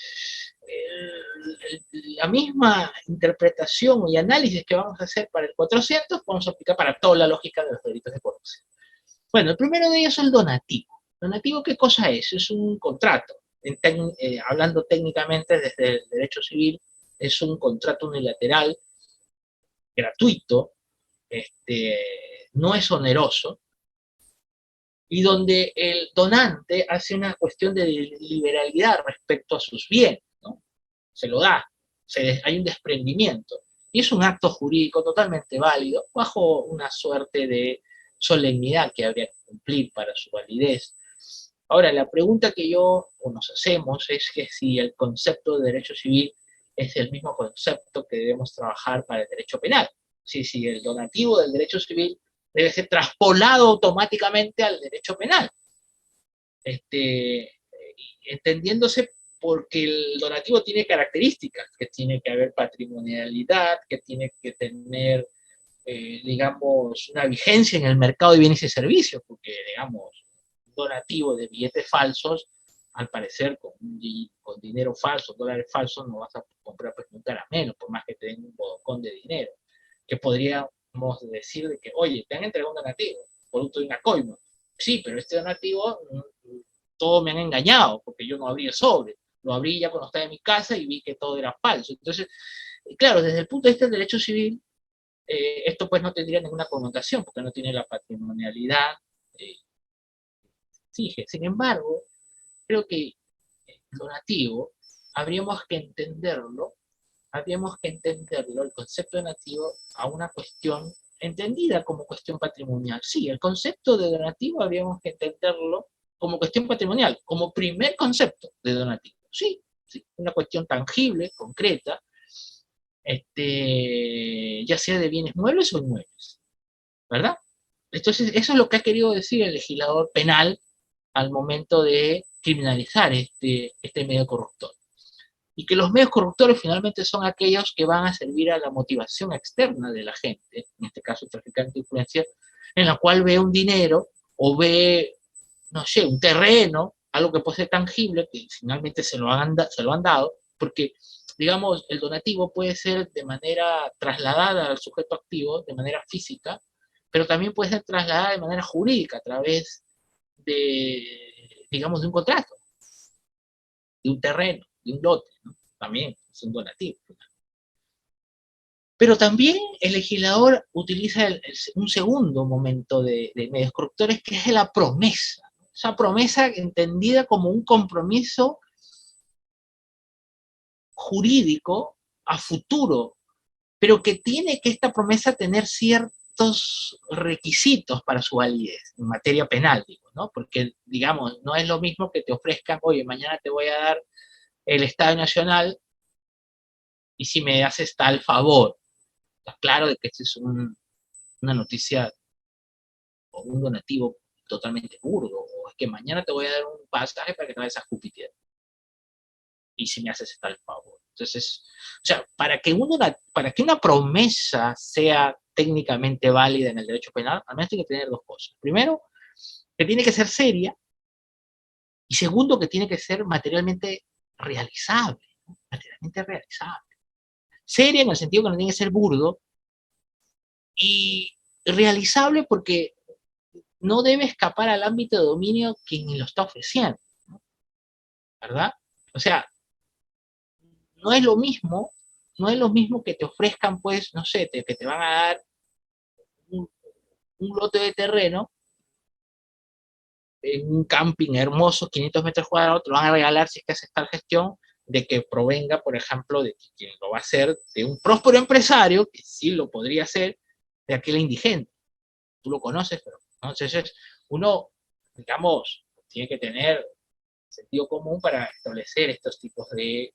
la misma interpretación y análisis que vamos a hacer para el 400, vamos a aplicar para toda la lógica de los delitos de corrupción. Bueno, el primero de ellos es el donativo. ¿Donativo qué cosa es? Es un contrato. Hablando técnicamente desde el derecho civil, es un contrato unilateral, gratuito, no es oneroso, y donde el donante hace una cuestión de liberalidad respecto a sus bienes, ¿no? Se lo da, hay un desprendimiento. Y es un acto jurídico totalmente válido, bajo una suerte de solemnidad que habría que cumplir para su validez. Ahora, la pregunta que yo o nos hacemos es que si el concepto de derecho civil es el mismo concepto que debemos trabajar para el derecho penal. Si el donativo del derecho civil debe ser traspolado automáticamente al derecho penal. Entendiéndose porque el donativo tiene características, que tiene que haber patrimonialidad, que tiene que tener, digamos, una vigencia en el mercado de bienes y servicios, porque, digamos, un donativo de billetes falsos, al parecer, con dinero falso, dólares falsos, no vas a comprar pues un caramelo, por más que te den un bodocón de dinero, que podríamos decir de que, oye, te han entregado un donativo, producto de una coima. Sí, pero este donativo todo me han engañado, porque yo no abrí el sobre. Lo abrí ya cuando estaba en mi casa y vi que todo era falso. Entonces, claro, desde el punto de vista del derecho civil, esto pues no tendría ninguna connotación, porque no tiene la patrimonialidad. Exige. Sin embargo, creo que el donativo habríamos que entenderlo, el concepto donativo, a una cuestión entendida como cuestión patrimonial. Sí, el concepto de donativo habríamos que entenderlo como cuestión patrimonial, como primer concepto de donativo. Sí, sí, una cuestión tangible, concreta, ya sea de bienes muebles o inmuebles, ¿verdad? Entonces, eso es lo que ha querido decir el legislador penal al momento de criminalizar este medio corruptor. Y que los medios corruptores finalmente son aquellos que van a servir a la motivación externa de la gente, en este caso el traficante de influencia, en la cual ve un dinero o ve, no sé, un terreno, algo que puede ser tangible, que finalmente se lo han dado, porque, digamos, el donativo puede ser de manera trasladada al sujeto activo, de manera física, pero también puede ser trasladada de manera jurídica a través de, digamos, de un contrato, de un terreno, de un lote, ¿no? También es un donativo. Pero también el legislador utiliza un segundo momento de medios corruptores, que es la promesa. Esa promesa entendida como un compromiso jurídico a futuro, pero que tiene que esta promesa tener ciertos requisitos para su validez, en materia penal, digo, ¿no? Porque, digamos, no es lo mismo que te ofrezcan, oye, mañana te voy a dar el Estado Nacional y si me haces tal favor. Está claro de que esta es una noticia o un donativo totalmente burdo, o es que mañana te voy a dar un pasaje para que te vayas a Júpiter, y si me haces tal favor. Entonces, o sea, para que una promesa sea técnicamente válida en el derecho penal, al menos tiene que tener dos cosas. Primero, que tiene que ser seria, y segundo, que tiene que ser materialmente realizable, ¿no? Materialmente realizable. Seria en el sentido que no tiene que ser burdo, y realizable porque no debe escapar al ámbito de dominio quien lo está ofreciendo, ¿verdad? O sea, no es lo mismo, no es lo mismo que te ofrezcan, pues, no sé, que te van a dar un, un lote de terreno en un camping hermoso, 500 metros cuadrados, te lo van a regalar si es que haces tal gestión, de que provenga, por ejemplo, de quien lo va a hacer, de un próspero empresario, que sí lo podría hacer, de aquel indigente. Tú lo conoces, pero ¿no? Entonces uno, digamos, tiene que tener sentido común para establecer estos tipos de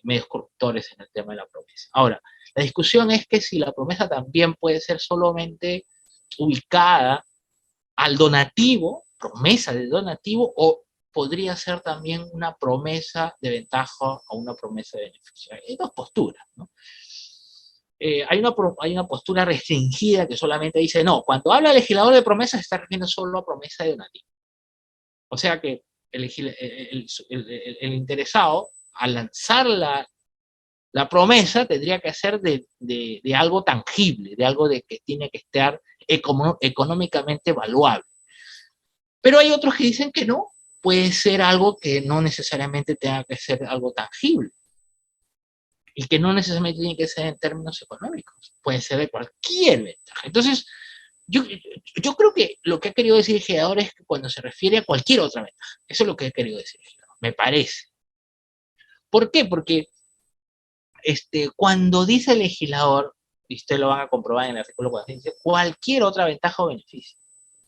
medios corruptores en el tema de la promesa. Ahora, la discusión es que si la promesa también puede ser solamente ubicada al donativo, promesa de donativo, o podría ser también una promesa de ventaja o una promesa de beneficio. Hay dos posturas, ¿no? Hay una postura restringida que solamente dice, no, cuando habla el legislador de promesa se está refiriendo solo a promesa de donativo. O sea que el interesado, al lanzar la promesa, tendría que ser de algo tangible, de algo de que tiene que estar económicamente valuable. Pero hay otros que dicen que no, puede ser algo que no necesariamente tenga que ser algo tangible y que no necesariamente tiene que ser en términos económicos, puede ser de cualquier ventaja. Entonces, yo creo que lo que ha querido decir el legislador es que cuando se refiere a cualquier otra ventaja, eso es lo que ha querido decir el legislador, me parece. ¿Por qué? Porque cuando dice el legislador, y ustedes lo van a comprobar en el artículo 4, dice cualquier otra ventaja o beneficio.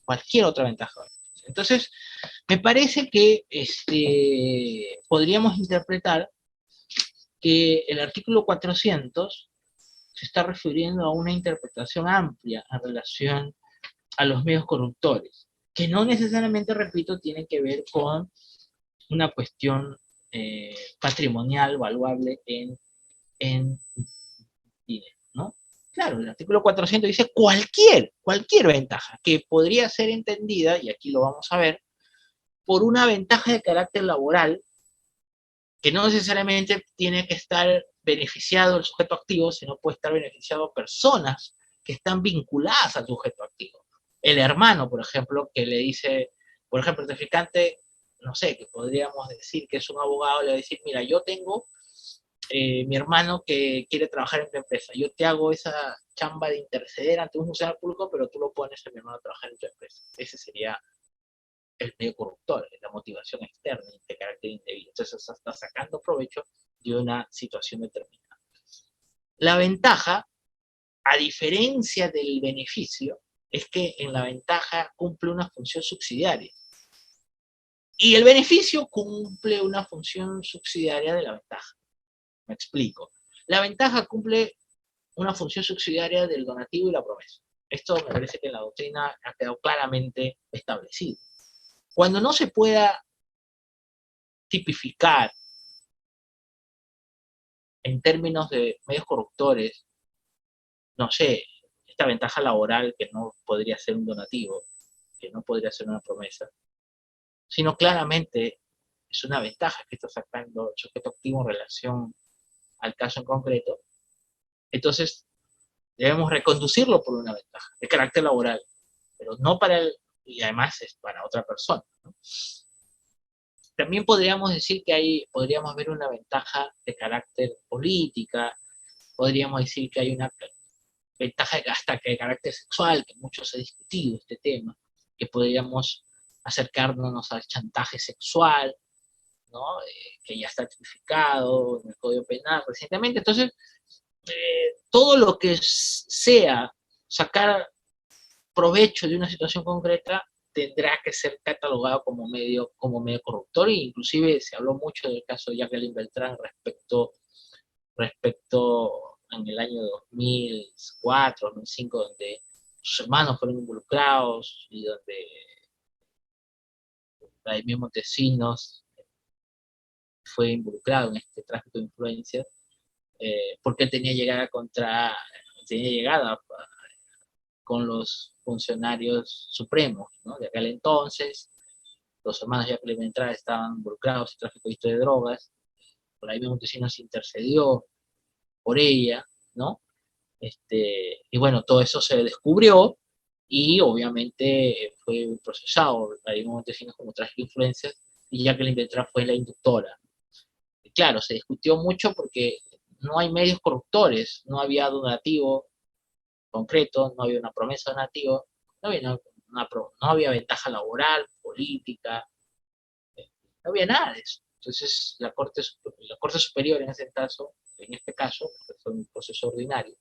Cualquier otra ventaja o beneficio. Entonces, me parece que podríamos interpretar que el artículo 400 se está refiriendo a una interpretación amplia en relación a los medios corruptores, que no necesariamente, repito, tiene que ver con una cuestión patrimonial valuable en dinero, ¿no? Claro, el artículo 400 dice cualquier ventaja que podría ser entendida, y aquí lo vamos a ver, por una ventaja de carácter laboral, que no necesariamente tiene que estar beneficiado el sujeto activo, sino puede estar beneficiado personas que están vinculadas al sujeto activo. El hermano, por ejemplo, que le dice, por ejemplo, el traficante, no sé, que podríamos decir que es un abogado, le va a decir, mira, yo tengo mi hermano que quiere trabajar en tu empresa, yo te hago esa chamba de interceder ante un funcionario público, pero tú lo pones a mi hermano a trabajar en tu empresa. Ese sería el medio corruptor, la motivación externa de carácter indebido. Entonces está sacando provecho de una situación determinada. La ventaja, a diferencia del beneficio, es que en la ventaja cumple una función subsidiaria. Y el beneficio cumple una función subsidiaria de la ventaja. Me explico. La ventaja cumple una función subsidiaria del donativo y la promesa. Esto me parece que en la doctrina ha quedado claramente establecido. Cuando no se pueda tipificar en términos de medios corruptores, no sé, esta ventaja laboral que no podría ser un donativo, que no podría ser una promesa, sino claramente es una ventaja que está sacando el sujeto activo en relación al caso en concreto. Entonces, debemos reconducirlo por una ventaja de carácter laboral, pero no para él, y además es para otra persona, ¿no? También podríamos decir que podríamos ver una ventaja de carácter política, podríamos decir que hay una ventaja hasta que de carácter sexual, que mucho se ha discutido este tema, que podríamos acercarnos al chantaje sexual, ¿no? Que ya está tipificado en el Código Penal recientemente. Entonces, todo lo que sea sacar provecho de una situación concreta tendrá que ser catalogado como medio corruptor, e inclusive se habló mucho del caso de Jacqueline Beltrán respecto en el año 2004, 2005, donde sus hermanos fueron involucrados y donde Vladimir Montesinos fue involucrado en este tráfico de influencias, porque él tenía llegada con los funcionarios supremos, ¿no? De aquel entonces. Los hermanos Jacqueline Beltrán estaban involucrados en tráfico de drogas, Vladimir Montesinos intercedió por ella, ¿no? Y bueno, todo eso se descubrió y obviamente fue procesado Vladimir Montesinos como tráfico de influencias, y Jacqueline Beltrán fue la inductora. Y claro, se discutió mucho porque no hay medios corruptores, no había donativo concreto, no había una promesa de donativo, no había, no había ventaja laboral, política, no había nada de eso. Entonces la Corte Superior en este caso, porque fue un proceso ordinario,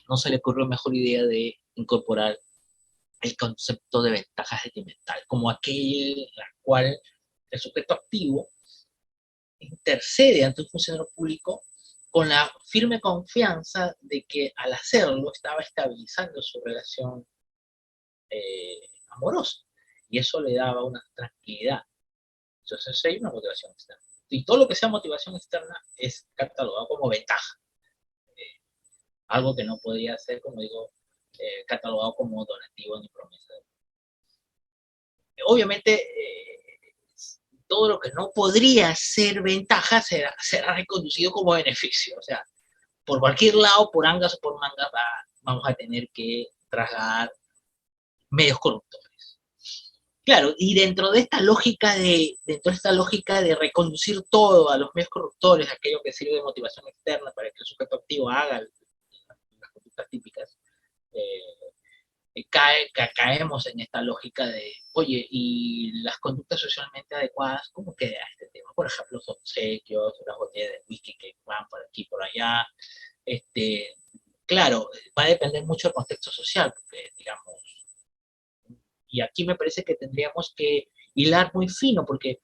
no se le ocurrió mejor idea de incorporar el concepto de ventaja sentimental, como aquel en la cual el sujeto activo intercede ante un funcionario público con la firme confianza de que al hacerlo estaba estabilizando su relación amorosa, y eso le daba una tranquilidad. Entonces hay una motivación externa. Y todo lo que sea motivación externa es catalogado como ventaja. Algo que no podría ser, como digo, catalogado como donativo ni promesa. Obviamente, todo lo que no podría ser ventaja será reconducido como beneficio. O sea, por cualquier lado, por angas o por mangas, vamos a tener que trasladar medios corruptores. Claro, y dentro de esta lógica de reconducir todo a los medios corruptores, aquello que sirve de motivación externa para que el sujeto activo haga las conductas típicas, caemos en esta lógica de, oye, y las conductas socialmente adecuadas, ¿cómo queda este tema? por ejemplo, los obsequios, las botellas de whisky que van por aquí por allá. Claro, va a depender mucho del contexto social, porque, digamos, y aquí me parece que tendríamos que hilar muy fino, porque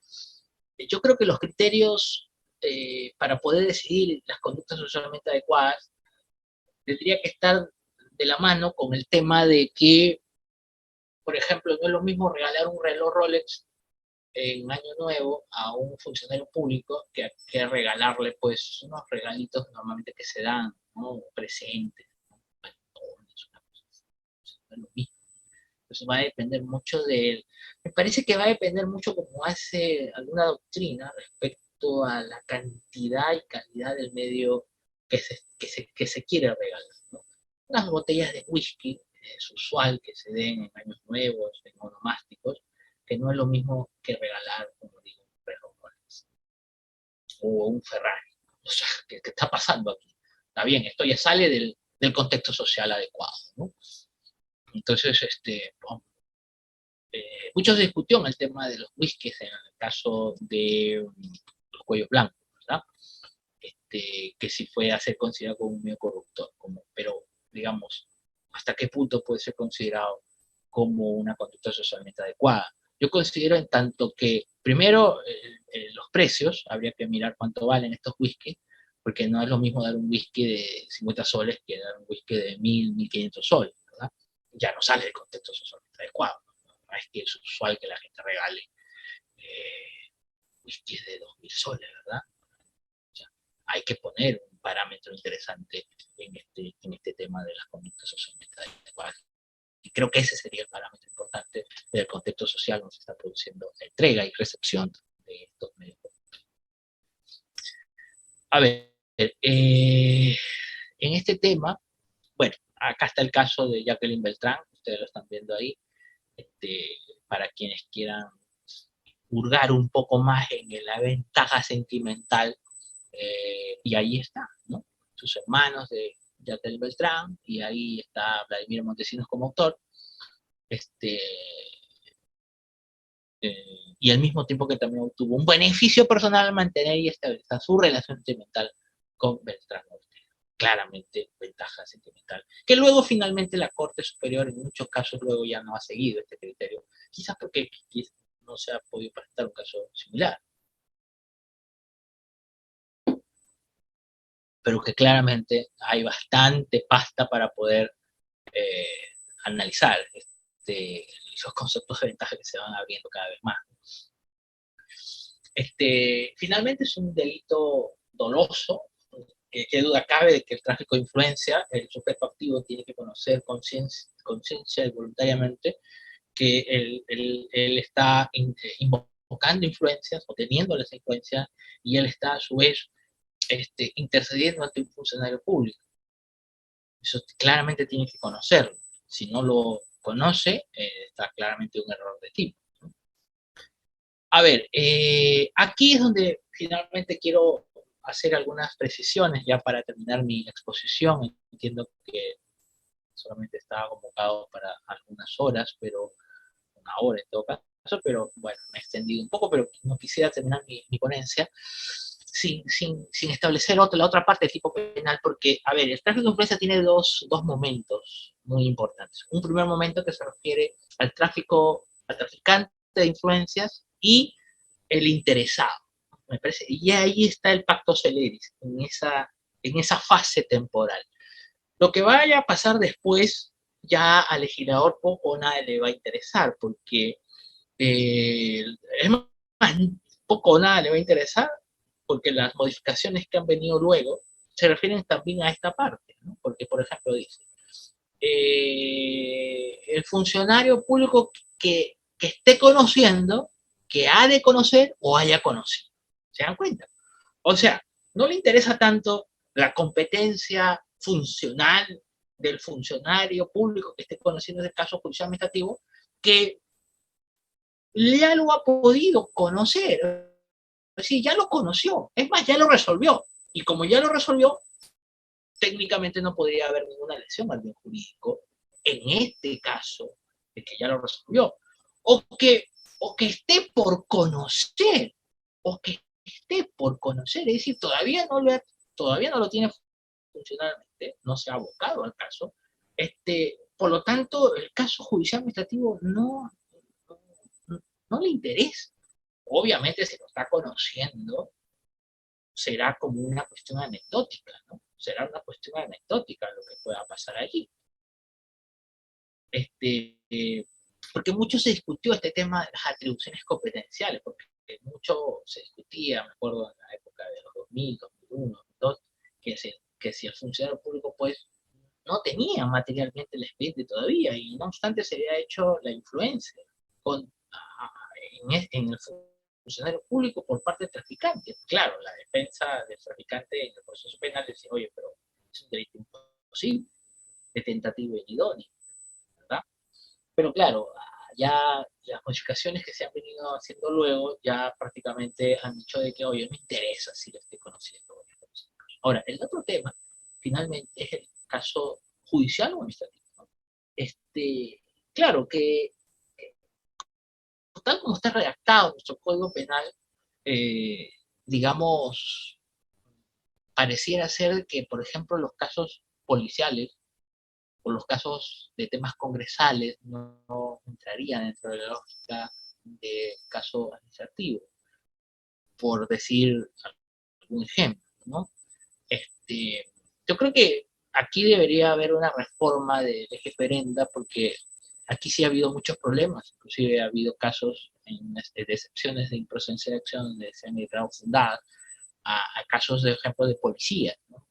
yo creo que los criterios para poder decidir las conductas socialmente adecuadas tendría que estar de la mano con el tema de que, por ejemplo, no es lo mismo regalar un reloj Rolex en Año Nuevo a un funcionario público que regalarle pues unos regalitos normalmente que se dan, ¿no? Presentes, ¿no? Pantones, una cosa así. No es lo mismo. Entonces va a depender mucho de él. Me parece que va a depender mucho, como hace alguna doctrina, respecto a la cantidad y calidad del medio que se quiere regalar, ¿no? Unas botellas de whisky es usual que se den en años nuevos, en onomásticos, que no es lo mismo que regalar, como digo, un reloj Rolex o un Ferrari. O sea, ¿qué está pasando aquí? Está bien, esto ya sale del contexto social adecuado, ¿no? Entonces, mucho se discutió en el tema de los whiskies en el caso de los cuellos blancos, ¿verdad? Que si fue a ser considerado como un medio corruptor, pero digamos, ¿hasta qué punto puede ser considerado como una conducta socialmente adecuada? Yo considero en tanto que, primero, los precios, habría que mirar cuánto valen estos whiskies, porque no es lo mismo dar un whisky de 50 soles que dar un whisky de 1.000, 1.500 soles, ¿verdad? Ya no sale del contexto socialmente adecuado. No es que es usual que la gente regale whiskies de 2.000 soles, ¿verdad? O sea, hay que poner un parámetro interesante en este tema de las conductas socialmente adecuadas. Y creo que ese sería el parámetro importante del contexto social donde se está produciendo la entrega y recepción de estos medios. A ver, en este tema, bueno, acá está el caso de Jacqueline Beltrán, ustedes lo están viendo ahí, para quienes quieran hurgar un poco más en la ventaja sentimental, y ahí está, ¿no? Sus hermanos de Jacqueline Beltrán, y ahí está Vladimir Montesinos como autor, este, y al mismo tiempo que también obtuvo un beneficio personal al mantener y estabilizar su relación sentimental con Beltrán Ortega. Claramente ventaja sentimental, que luego finalmente la Corte Superior en muchos casos luego ya no ha seguido este criterio, quizás porque no se ha podido presentar un caso similar, pero que claramente hay bastante pasta para poder eh, analizar los conceptos de ventaja que se van abriendo cada vez más. Finalmente es un delito doloso, que duda cabe de que el tráfico de influencia, el sujeto activo tiene que conocer conciencia y voluntariamente que él está invocando influencias o teniendo las influencias, y él está a su vez intercediendo ante un funcionario público. Eso claramente tiene que conocerlo. Si no lo conoce, está claramente un error de tipo. A ver, aquí es donde finalmente quiero hacer algunas precisiones ya para terminar mi exposición. Entiendo que solamente estaba convocado para algunas horas, pero una hora en todo caso, pero bueno, me he extendido un poco, pero no quisiera terminar mi ponencia sin establecer la otra parte del tipo penal, porque, a ver, el tráfico de influencia tiene dos momentos muy importantes. Un primer momento que se refiere al traficante de influencias y el interesado, me parece, y ahí está el pacto celeris, en esa fase temporal. Lo que vaya a pasar después, ya al legislador poco o nada le va a interesar, porque es más, poco o nada le va a interesar, porque las modificaciones que han venido luego se refieren también a esta parte, ¿no? Porque, por ejemplo, dice, el funcionario público que esté conociendo, que ha de conocer o haya conocido. ¿Se dan cuenta? O sea, no le interesa tanto la competencia funcional del funcionario público que esté conociendo ese caso judicial administrativo, que ya lo ha podido conocer. Es decir, ya lo conoció. Es más, ya lo resolvió. Y como ya lo resolvió, técnicamente no podría haber ninguna lesión al bien jurídico en este caso de que ya lo resolvió. O que esté por conocer, o que esté por conocer, es decir, todavía no lo tiene funcionalmente, no se ha abocado al caso. Por lo tanto, el caso judicial administrativo no le interesa. Obviamente, si lo está conociendo, será como una cuestión anecdótica, ¿no? Será una cuestión anecdótica lo que pueda pasar allí. Porque mucho se discutió este tema de las atribuciones competenciales, porque mucho se discutía, me acuerdo en la época de los 2000, 2001, 2002, que si el funcionario público pues no tenía materialmente el expediente todavía, y no obstante se había hecho la influencia con, en el funcionario público por parte del traficante. Claro, la defensa del traficante en el proceso penal decía, oye, pero es un delito imposible, de tentativa idónea, ¿verdad? Pero claro, ya las modificaciones que se han venido haciendo luego ya prácticamente han dicho de que, oye, no interesa si lo estoy conociendo. Ahora, el otro tema, finalmente, es el caso judicial o administrativo, ¿no? Claro que tal como está redactado nuestro Código Penal, eh, digamos, pareciera ser que, por ejemplo, los casos policiales o los casos de temas congresales no entrarían dentro de la lógica de caso administrativo, por decir algún ejemplo, ¿no? Yo creo que aquí debería haber una reforma de referenda porque aquí sí ha habido muchos problemas, inclusive ha habido casos de excepciones de improcedencia de acción donde se han declarado fundadas a casos, de ejemplo, de policía, ¿no?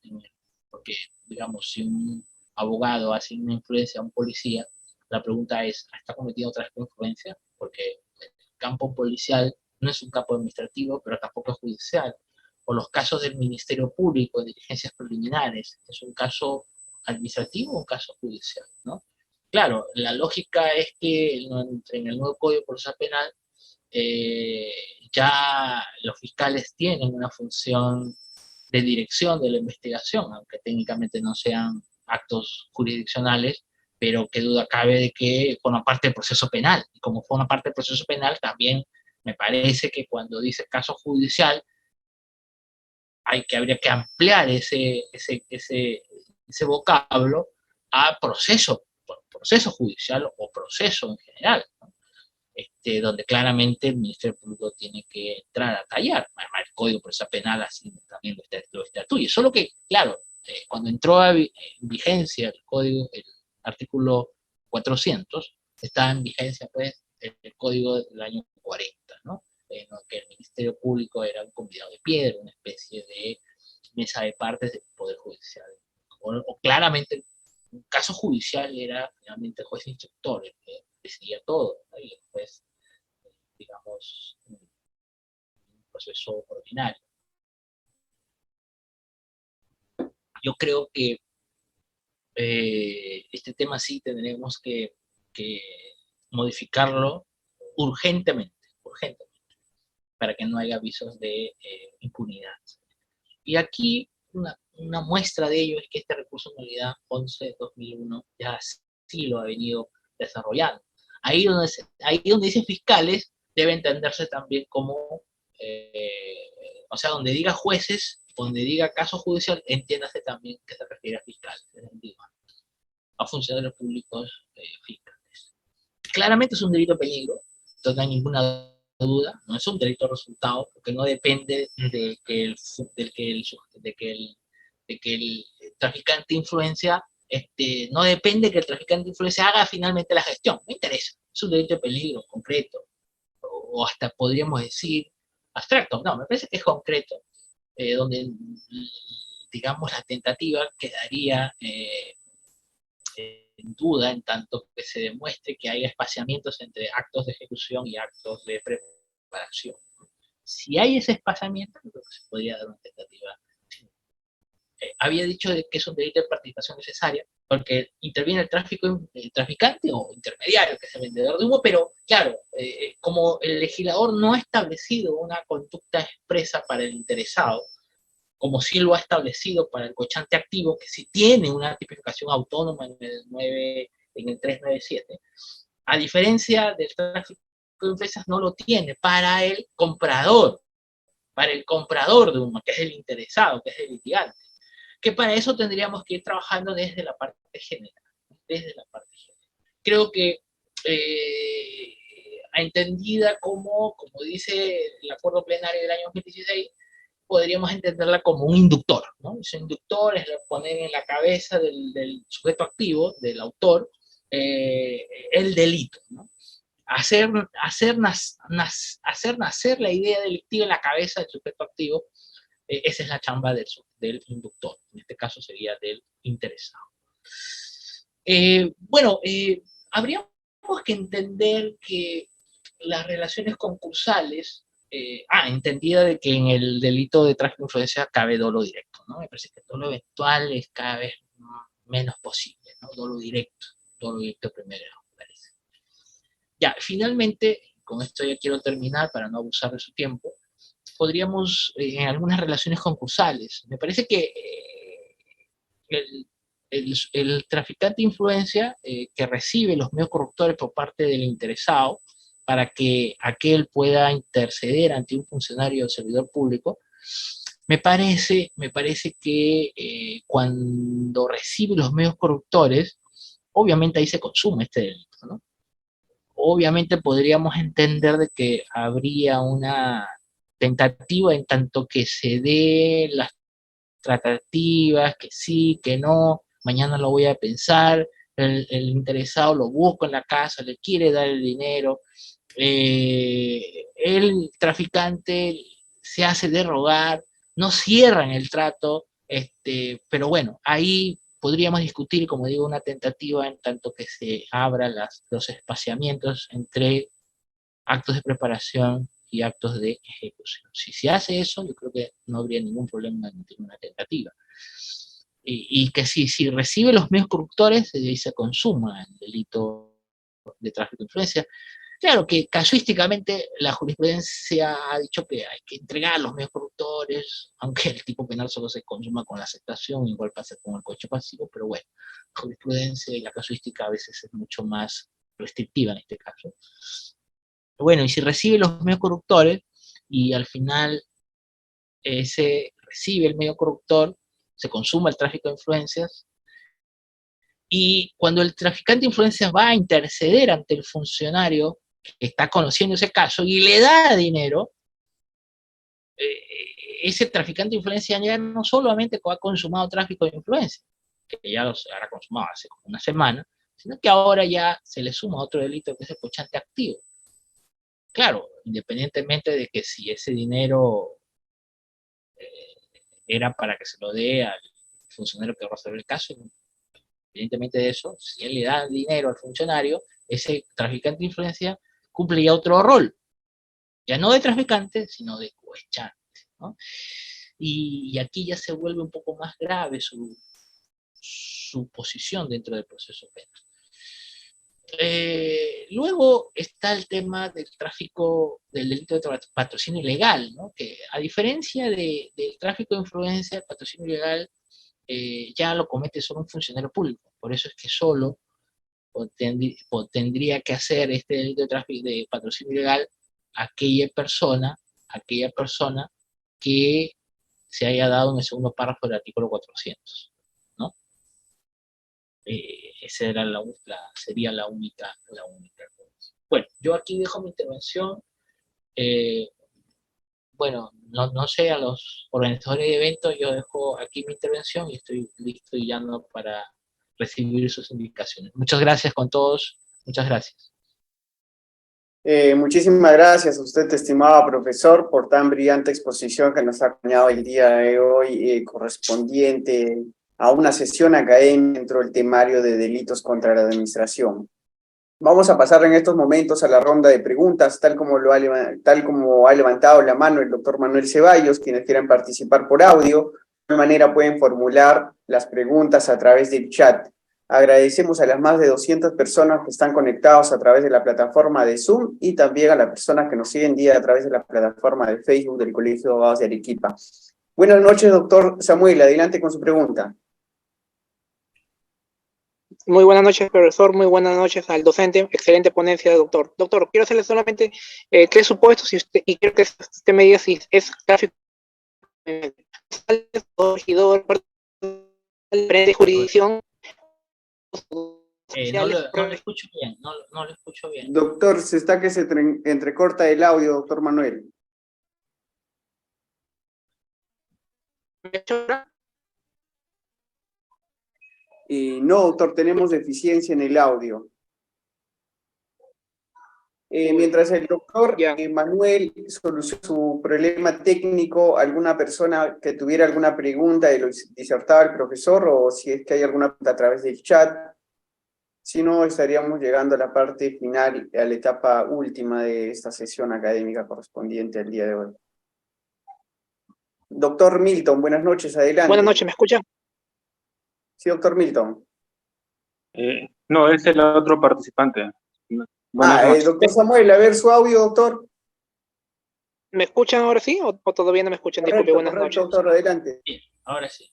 Porque, digamos, si un abogado hace una influencia a un policía, la pregunta es, ¿está cometiendo otra influencia? Porque el campo policial no es un campo administrativo, pero tampoco es judicial. O los casos del Ministerio Público, de diligencias preliminares, ¿es un caso administrativo o un caso judicial? ¿No? Claro, la lógica es que en el nuevo Código Procesal Penal eh, ya los fiscales tienen una función de dirección de la investigación, aunque técnicamente no sean actos jurisdiccionales, pero qué duda cabe de que forma parte del proceso penal. Y como forma parte del proceso penal, también me parece que cuando dice caso judicial, habría que ampliar ese vocablo a proceso judicial o proceso en general, ¿no? Donde claramente el Ministerio Público tiene que entrar a tallar. El Código Procesal Penal así también lo estatuye. Solo que, claro, cuando entró en vigencia el código, el artículo 400, estaba en vigencia pues el código del año 40, ¿no? Que el Ministerio Público era un convidado de piedra, una especie de mesa de partes del Poder Judicial. O claramente, un caso judicial era finalmente el juez instructor, el que decidía todo, ¿no? Y el juez, digamos, un proceso ordinario. Yo creo que este tema sí tendremos que modificarlo urgentemente, para que no haya avisos de impunidad. Y aquí una muestra de ello es que este recurso de nulidad 11-2001 ya sí lo ha venido desarrollando. Ahí donde dice fiscales debe entenderse también como, o sea, donde diga jueces, donde diga caso judicial, entiéndase también que se refiere a fiscales, a funcionarios públicos fiscales. Claramente es un delito peligro, entonces no hay ninguna duda, no es un delito resultado, porque no depende de que el traficante influencia, no depende que el traficante influencia haga finalmente la gestión, no interesa, es un delito de peligro concreto, o hasta podríamos decir abstracto, no, me parece que es concreto, donde digamos la tentativa quedaría en duda en tanto que se demuestre que hay espaciamientos entre actos de ejecución y actos de preparación. Si hay ese espaciamiento, creo que se podría dar una tentativa. Había dicho de que es un delito de participación necesaria porque interviene el traficante o intermediario, que es el vendedor de humo, pero claro, como el legislador no ha establecido una conducta expresa para el interesado, como sí lo ha establecido para el cochante activo, que sí tiene una tipificación autónoma en el 397, a diferencia del tráfico de empresas no lo tiene para el comprador, para el comprador de humo, que es el interesado, que es el litigante, que para eso tendríamos que ir trabajando desde la parte general, desde la parte general. Creo que entendida como dice el acuerdo plenario del año 2016, podríamos entenderla como un inductor, ¿no? Ese inductor es poner en la cabeza del sujeto activo, del autor, el delito, ¿no? Hacer nacer la idea delictiva en la cabeza del sujeto activo, esa es la chamba del inductor, en este caso sería del interesado. Bueno, habríamos que entender que las relaciones concursales, entendida de que en el delito de tráfico de influencia cabe dolo directo, ¿no? Me parece que el dolo eventual es cada vez menos posible, ¿no? Dolo directo primero, me parece. Ya, finalmente, con esto ya quiero terminar para no abusar de su tiempo, podríamos, en algunas relaciones concursales, me parece que el traficante de influencia que recibe los medios corruptores por parte del interesado para que aquel pueda interceder ante un funcionario o servidor público, me parece que cuando recibe los medios corruptores, obviamente ahí se consume este delito, ¿no? Obviamente podríamos entender de que habría una tentativa en tanto que se dé las tratativas, que sí, que no, mañana lo voy a pensar, el interesado lo busca en la casa, le quiere dar el dinero, el traficante se hace de rogar, no cierran el trato, pero bueno, ahí podríamos discutir, como digo, una tentativa en tanto que se abran los espaciamientos entre actos de preparación y actos de ejecución. Si se hace eso, yo creo que no habría ningún problema en una tentativa. Y que si recibe los medios corruptores, ahí se consuma el delito de tráfico de influencia. Claro que casuísticamente la jurisprudencia ha dicho que hay que entregar los medios corruptores, aunque el tipo penal solo se consuma con la aceptación, igual pasa con el cohecho pasivo, pero bueno, la jurisprudencia y la casuística a veces es mucho más restrictiva en este caso. Bueno, y si recibe los medios corruptores y al final se recibe el medio corruptor, se consuma el tráfico de influencias, y cuando el traficante de influencias va a interceder ante el funcionario que está conociendo ese caso y le da dinero, ese traficante de influencia ya no solamente ha consumado tráfico de influencia, que ya lo habrá consumado hace como una semana, sino que ahora ya se le suma otro delito que es el pochante activo. Claro, independientemente de que si ese dinero era para que se lo dé al funcionario que va a resolver el caso, independientemente de eso, si él le da dinero al funcionario, ese traficante de influencia cumple ya otro rol, ya no de traficante, sino de cohechante, ¿no? Y aquí ya se vuelve un poco más grave su posición dentro del proceso penal. Luego está el tema del tráfico, del delito de patrocinio ilegal, ¿no? Que a diferencia del tráfico de influencia, el patrocinio ilegal ya lo comete solo un funcionario público. Por eso es que solo tendría que hacer este delito de tráfico de patrocinio ilegal aquella persona que se haya dado en el segundo párrafo del artículo 400, ¿no? Esa era sería la única. Bueno, yo aquí dejo mi intervención. Eh, bueno, no sé, a los organizadores de eventos, yo dejo aquí mi intervención y estoy listo y llano para recibir sus indicaciones. Muchas gracias con todos. Muchas gracias. Muchísimas gracias a usted, estimado profesor, por tan brillante exposición que nos ha acompañado el día de hoy, correspondiente a una sesión académica dentro del temario de delitos contra la administración. Vamos a pasar en estos momentos a la ronda de preguntas, tal como ha levantado la mano el doctor Manuel Ceballos. Quienes quieran participar por audio, de alguna manera pueden formular las preguntas a través del chat. Agradecemos a las más de 200 personas que están conectados a través de la plataforma de Zoom y también a las personas que nos siguen día a través de la plataforma de Facebook del Colegio de Abogados de Arequipa. Buenas noches, doctor Samuel. Adelante con su pregunta. Muy buenas noches, profesor. Muy buenas noches al docente. Excelente ponencia, doctor. Doctor, quiero hacerle solamente tres supuestos y quiero que usted me diga si es gráfico regidor, de jurisdicción. No lo escucho bien, no lo escucho bien. Doctor, se está que se entrecorta el audio, doctor Manuel. No, doctor, tenemos deficiencia en el audio. Mientras el doctor Manuel soluciona su problema técnico, alguna persona que tuviera alguna pregunta y lo disertaba el profesor, o si es que hay alguna pregunta a través del chat, si no, estaríamos llegando a la parte final, a la etapa última de esta sesión académica correspondiente al día de hoy. Doctor Milton, buenas noches, adelante. Buenas noches, ¿me escucha? Sí, doctor Milton. No, es el otro participante. Buenas noches. Doctor Samuel, a ver su audio, doctor. ¿Me escuchan ahora sí o todavía no me escuchan? Correcto, Disculpe, buenas noches. Doctor, adelante. Sí, ahora sí.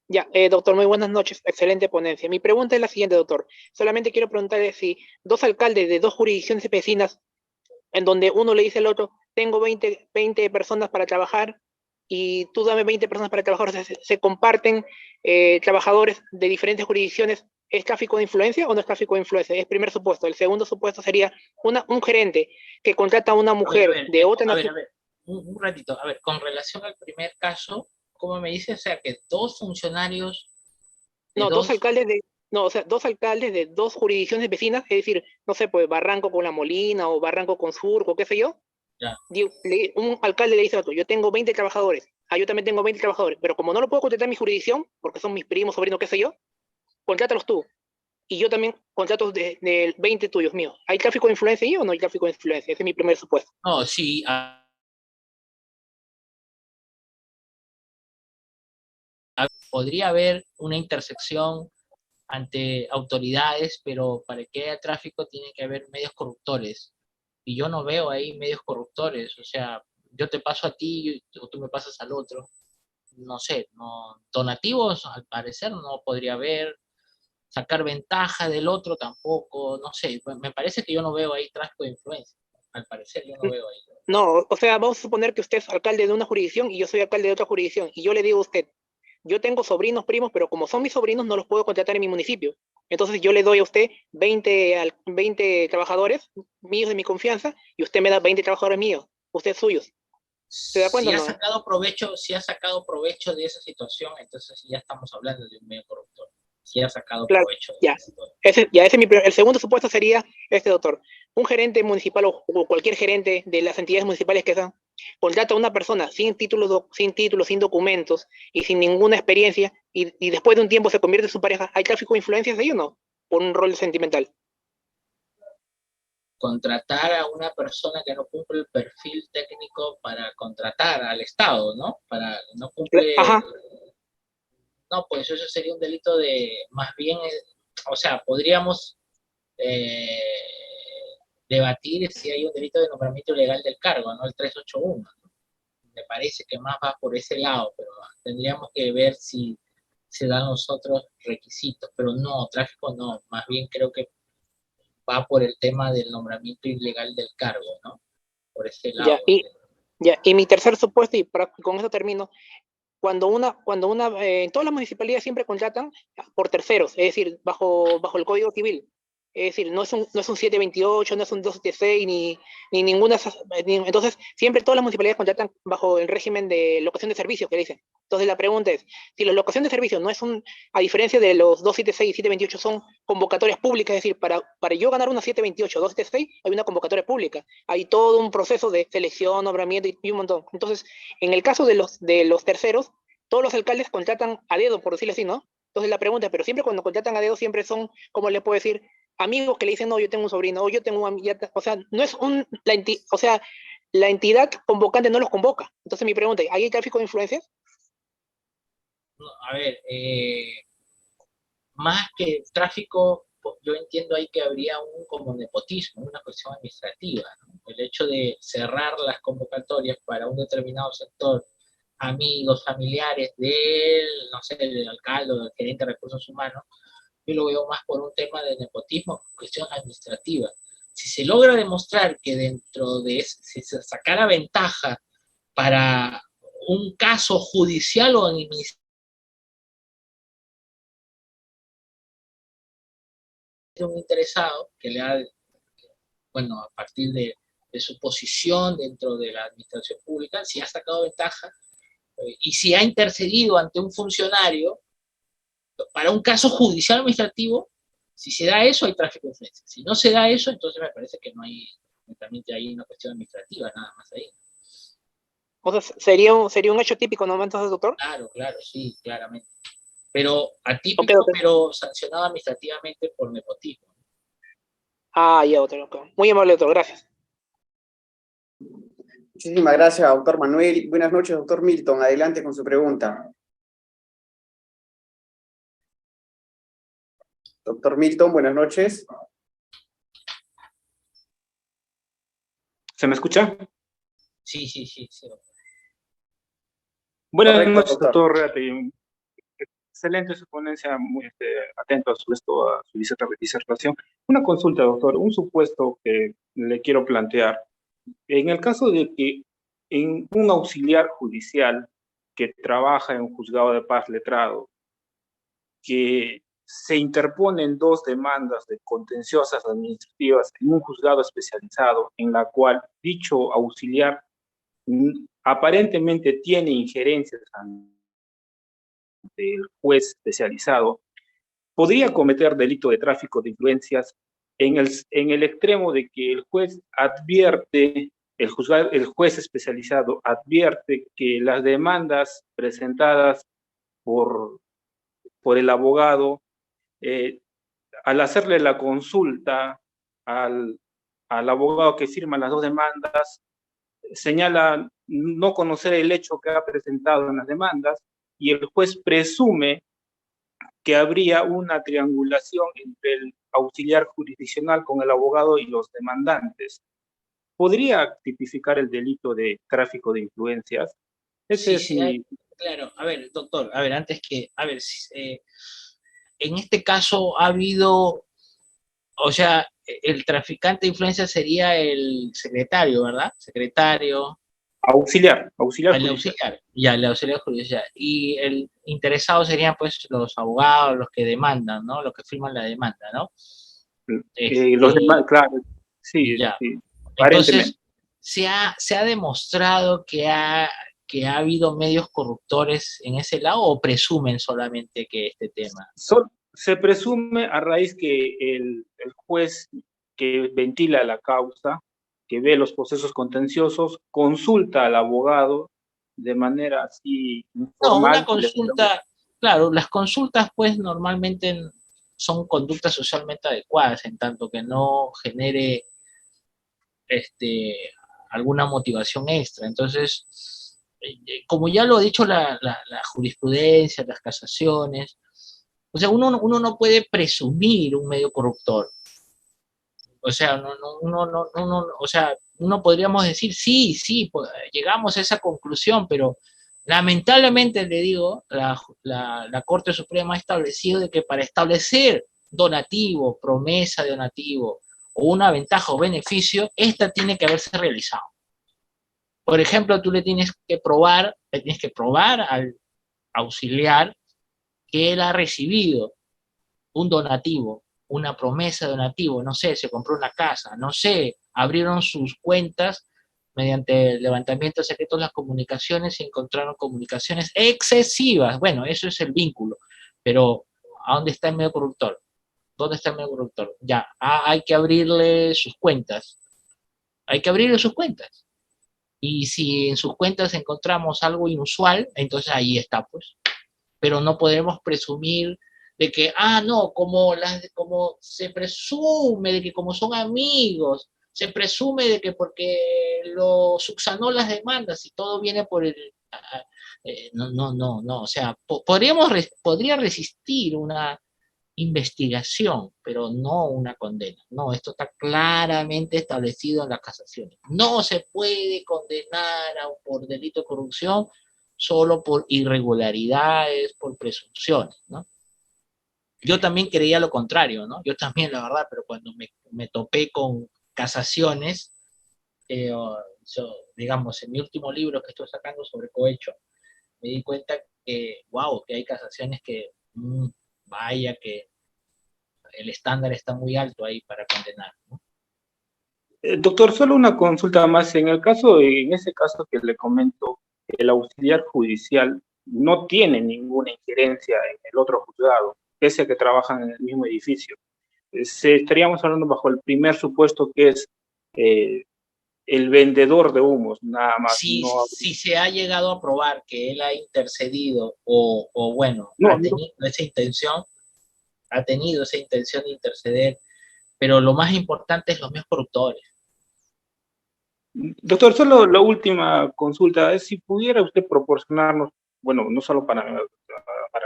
Ya, doctor, muy buenas noches. Excelente ponencia. Mi pregunta es la siguiente, doctor. Solamente quiero preguntarle si dos alcaldes de dos jurisdicciones vecinas, en donde uno le dice al otro, tengo 20 personas para trabajar y tú dame 20 personas para trabajar, o sea, se comparten trabajadores de diferentes jurisdicciones, ¿es tráfico de influencia o no es tráfico de influencia? Es el primer supuesto. El segundo supuesto sería un gerente que contrata a una mujer de otra nación. A ver, un ratito. A ver, con relación al primer caso, ¿cómo me dice? O sea, que dos funcionarios de dos alcaldes de... No, o sea, dos alcaldes de dos jurisdicciones vecinas, es decir, no sé, pues Barranco con La Molina o Barranco con Surco, qué sé yo. Ya. Un alcalde le dice a otro, yo tengo 20 trabajadores, yo también tengo 20 trabajadores, pero como no lo puedo contratar en mi jurisdicción, porque son mis primos, sobrinos, qué sé yo, contrátalos tú. Y yo también contrato de 20 tuyos míos. ¿Hay tráfico de influencia ahí o no hay tráfico de influencia? Ese es mi primer supuesto. No, sí. Podría haber una intersección ante autoridades, pero para que haya tráfico tiene que haber medios corruptores. Y yo no veo ahí medios corruptores. O sea, yo te paso a ti o tú me pasas al otro. No sé, no, donativos al parecer no podría haber, sacar ventaja del otro tampoco, no sé, me parece que yo no veo ahí tráfico de influencia, al parecer yo no veo ahí. No, o sea, vamos a suponer que usted es alcalde de una jurisdicción y yo soy alcalde de otra jurisdicción, y yo le digo a usted, yo tengo sobrinos, primos, pero como son mis sobrinos no los puedo contratar en mi municipio. Entonces yo le doy a usted 20 trabajadores míos de mi confianza y usted me da 20 trabajadores míos, usted suyos. ¿Se da cuenta si o no? Si ha sacado provecho de esa situación, entonces ya estamos hablando de un medio corruptor. Si ha sacado claro, provecho de ya. esa situación. El segundo supuesto sería doctor. Un gerente municipal o cualquier gerente de las entidades municipales que sean, contrata a una persona sin títulos, sin documentos y sin ninguna experiencia y después de un tiempo se convierte en su pareja. ¿Hay tráfico de influencias ahí o no? Por un rol sentimental. Contratar a una persona que no cumple el perfil técnico para contratar al Estado, ¿no? No cumple... Ajá. No, pues eso sería un delito más bien, o sea, podríamos debatir si hay un delito de nombramiento ilegal del cargo, ¿no? El 381. Me parece que más va por ese lado, pero tendríamos que ver si se dan los otros requisitos, pero no, tráfico no, más bien creo que va por el tema del nombramiento ilegal del cargo, ¿no? Por ese lado. Y mi tercer supuesto, y con eso termino, en todas las municipalidades siempre contratan por terceros, es decir, bajo el Código Civil. Es decir, no es un 728, no es un 276, ni ninguna. Entonces, siempre todas las municipalidades contratan bajo el régimen de locación de servicios, que dicen. Entonces, la pregunta es, si la locación de servicios no es a diferencia de los 276 y 728, son convocatorias públicas, es decir, para yo ganar una 728 o 276, hay una convocatoria pública. Hay todo un proceso de selección, nombramiento y un montón. Entonces, en el caso de los terceros, todos los alcaldes contratan a dedo, por decirlo así, ¿no? Entonces la pregunta es, pero siempre cuando contratan a dedo siempre son, como le puedo decir, amigos que le dicen, no, yo tengo un sobrino, o yo tengo un amigo, o sea, no es la entidad convocante no los convoca. Entonces mi pregunta es, ¿hay tráfico de influencias? A ver, más que tráfico, yo entiendo ahí que habría como nepotismo, una cuestión administrativa, ¿no? El hecho de cerrar las convocatorias para un determinado sector, amigos, familiares del, no sé, del alcalde o del gerente de recursos humanos, yo lo veo más por un tema de nepotismo, cuestión administrativa. Si se logra demostrar que dentro de si se sacara ventaja para un caso judicial o administrativo, un interesado que le ha, bueno, a partir de su posición dentro de la administración pública, si ha sacado ventaja y si ha intercedido ante un funcionario para un caso judicial administrativo, si se da eso, hay tráfico de influencia. Si no se da eso, entonces me parece que no hay, netamente hay una cuestión administrativa, nada más ahí. Entonces, sería un hecho típico, ¿no? Entonces, doctor. Claro, claro, sí, claramente. Pero atípico, Okay. pero sancionado administrativamente por nepotismo. Ah, ya, doctor. Muy amable, doctor. Gracias. Muchísimas gracias, doctor Manuel. Buenas noches, doctor Milton. Adelante con su pregunta. Doctor Milton, buenas noches. ¿Se me escucha? Sí, sí, sí. Buenas Correcto, noches, doctor. doctor. Excelente su ponencia, muy atento a su disertación. Una consulta, doctor, un supuesto que le quiero plantear. En el caso de que en un auxiliar judicial que trabaja en un juzgado de paz letrado, que se interponen dos demandas de contenciosas administrativas en un juzgado especializado, en la cual dicho auxiliar aparentemente tiene injerencias del juez especializado, podría cometer delito de tráfico de influencias en el extremo de que el juez advierte, el juez especializado advierte que las demandas presentadas por el abogado, al hacerle la consulta al abogado que firma las dos demandas, señala no conocer el hecho que ha presentado en las demandas, y el juez presume que habría una triangulación entre el auxiliar jurisdiccional con el abogado y los demandantes. ¿Podría tipificar el delito de tráfico de influencias? Ese Sí, es sí, claro. A ver, doctor, a ver, en este caso ha habido, o sea, el traficante de influencia sería el secretario, ¿verdad? Secretario. auxiliar El judicial. auxiliar, ya, el auxiliar judicial. Y el interesado serían pues los abogados, los que demandan, ¿no? Los que firman la demanda, ¿no? Los Este, demás, claro, sí, ya. sí, aparentemente. Entonces, se ha demostrado que ha habido medios corruptores en ese lado o presumen solamente que este tema. Se presume a raíz que el juez que ventila la causa, que ve los procesos contenciosos, consulta al abogado de manera así No, una informal. consulta, claro, las consultas pues normalmente son conductas socialmente adecuadas en tanto que no genere alguna motivación extra. Entonces, como ya lo ha dicho la jurisprudencia, las casaciones, o sea, uno no puede presumir un medio corruptor. O sea, o sea, uno podríamos decir, sí, sí, pues, llegamos a esa conclusión, pero lamentablemente, le digo, la Corte Suprema ha establecido de que para establecer donativo, promesa de donativo, o una ventaja o beneficio, esta tiene que haberse realizado. Por ejemplo, tú le tienes que probar al auxiliar que él ha recibido un donativo, una promesa de donativo, no sé, se compró una casa, no sé, abrieron sus cuentas mediante el levantamiento secreto de las comunicaciones y encontraron comunicaciones excesivas. Bueno, eso es el vínculo, pero ¿a dónde está el medio corruptor? ¿Dónde está el medio corruptor? Ya, hay que abrirle sus cuentas. Hay que abrirle sus cuentas. Y si en sus cuentas encontramos algo inusual, entonces ahí está, pues. Pero no podemos presumir de que, no, como se presume de que como son amigos, se presume de que porque lo subsanó las demandas y todo viene por el... no, o sea, podría resistir una investigación, pero no una condena. No, esto está claramente establecido en las casaciones. No se puede condenar por delito de corrupción solo por irregularidades, por presunciones, ¿no? Yo también creía lo contrario, ¿no? Yo también, la verdad, pero cuando me topé con casaciones, digamos, en mi último libro que estoy sacando sobre cohecho, me di cuenta que, wow, que hay casaciones que, vaya, que el estándar está muy alto ahí para condenar, ¿no? Doctor, solo una consulta más. En ese caso que le comento, el auxiliar judicial no tiene ninguna injerencia en el otro juzgado, pese a que trabajan en el mismo edificio. Estaríamos hablando bajo el primer supuesto que es eh, el vendedor de humos, nada más. No, Si se ha llegado a probar que él ha intercedido o bueno, no, no. ha tenido esa intención de interceder, pero lo más importante es los medios corruptores. Doctor, solo la última consulta es si pudiera usted proporcionarnos, bueno, no solo para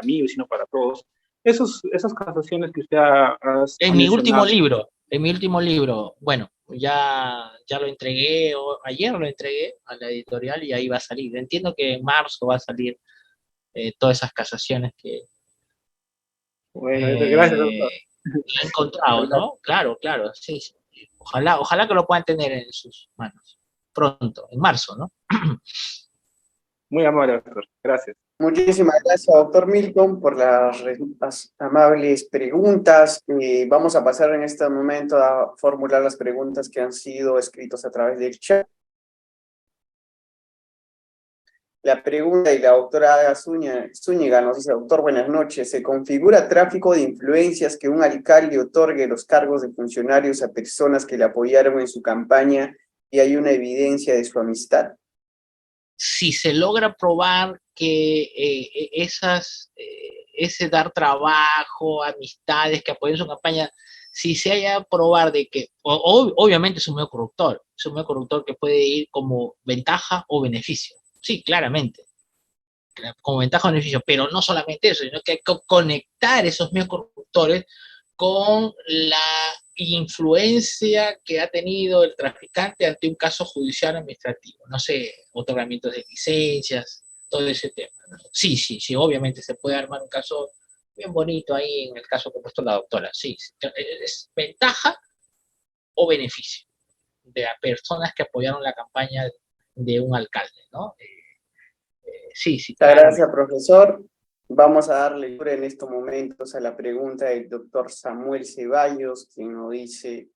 mí, sino para todos, esas casaciones que usted ha mencionado. En mi último libro, bueno, ya lo entregué, ayer lo entregué a la editorial y ahí va a salir. Entiendo que en marzo va a salir todas esas casaciones que Bueno, gracias, he doctor. encontrado, ¿no? Claro, claro, sí, sí. Ojalá que lo puedan tener en sus manos pronto, en marzo, ¿no? Muy amable, doctor. Gracias. Muchísimas gracias, doctor Milton, por las amables preguntas. Vamos a pasar en este momento a formular las preguntas que han sido escritas a través del chat. La pregunta de la doctora Ada Zúñiga nos dice: doctor, buenas noches. ¿Se configura tráfico de influencias que un alcalde otorgue los cargos de funcionarios a personas que le apoyaron en su campaña y hay una evidencia de su amistad? Si se logra probar que ese dar trabajo, amistades que apoyan su campaña, si se haya probar de que, obviamente es un medio corruptor que puede ir como ventaja o beneficio. Sí, claramente, como ventaja o beneficio, pero no solamente eso, sino que hay que conectar esos medios corruptores con la influencia que ha tenido el traficante ante un caso judicial administrativo, no sé, otorgamientos de licencias, todo ese tema, ¿no? Sí, sí, sí, obviamente se puede armar un caso bien bonito ahí en el caso que ha puesto la doctora, sí, es ventaja o beneficio de las personas que apoyaron la campaña de un alcalde, ¿no? Sí, sí, Muchas claramente. gracias, profesor. Vamos a dar lectura en estos momentos a la pregunta del doctor Samuel Ceballos, quien nos dice,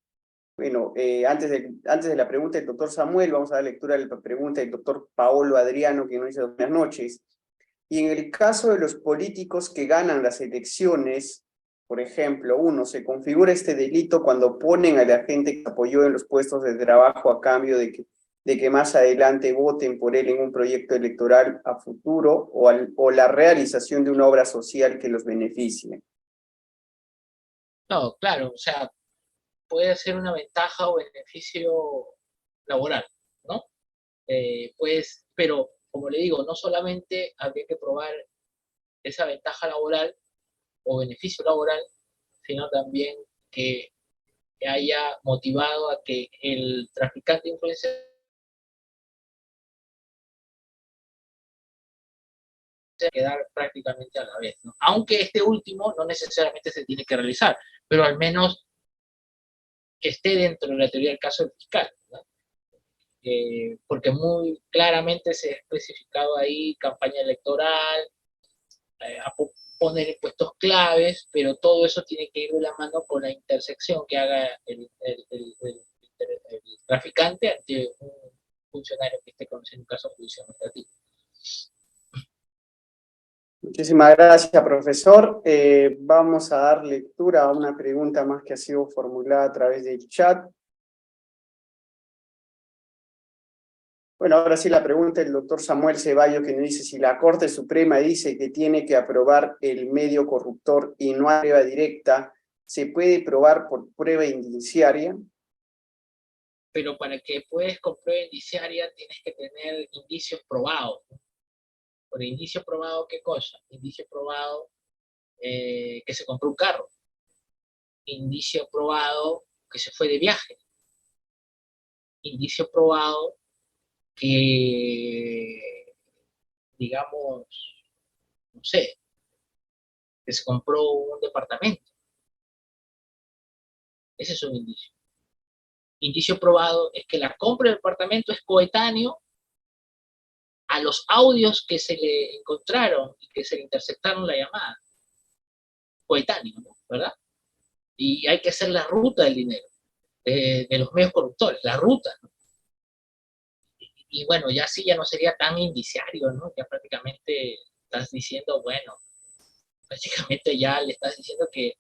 bueno, antes de la pregunta del doctor Samuel, vamos a dar lectura a la pregunta del doctor Paolo Adriano, quien nos dice: buenas noches. Y en el caso de los políticos que ganan las elecciones, por ejemplo, se configura este delito cuando ponen a la gente que apoyó en los puestos de trabajo a cambio de que más adelante voten por él en un proyecto electoral a futuro o la realización de una obra social que los beneficie. No, claro, o sea, puede ser una ventaja o beneficio laboral, ¿no? Pues, pero como le digo, no solamente habría que probar esa ventaja laboral o beneficio laboral, sino también que haya motivado a que el traficante de influencia se quedar prácticamente a la vez, ¿no? Aunque este último no necesariamente se tiene que realizar, pero al menos que esté dentro de la teoría del caso del fiscal, ¿no? Porque muy claramente se ha especificado ahí campaña electoral, a poner impuestos claves, pero todo eso tiene que ir de la mano con la intersección que haga el traficante ante un funcionario que esté conociendo un caso judicial administrativo. Muchísimas gracias, profesor. Vamos a dar lectura a una pregunta más que ha sido formulada a través del chat. Bueno, ahora sí la pregunta del doctor Samuel Ceballos, que nos dice: si la Corte Suprema dice que tiene que aprobar el medio corruptor y no hay prueba directa, ¿se puede probar por prueba indiciaria? Pero para que puedas con prueba indiciaria tienes que tener indicios probados, ¿no? Por indicio probado, ¿qué cosa? Indicio probado que se compró un carro. Indicio probado que se fue de viaje. Indicio probado que, digamos, no sé, que se compró un departamento. Ese es un indicio. Indicio probado es que la compra del departamento es coetáneo a los audios que se le encontraron y que se le interceptaron la llamada. Coetáneo, ¿no? ¿Verdad? Y hay que hacer la ruta del dinero, de los medios corruptores, la ruta, ¿no? Y bueno, ya sí, ya no sería tan indiciario, ¿no? Ya prácticamente estás diciendo, bueno, prácticamente ya le estás diciendo que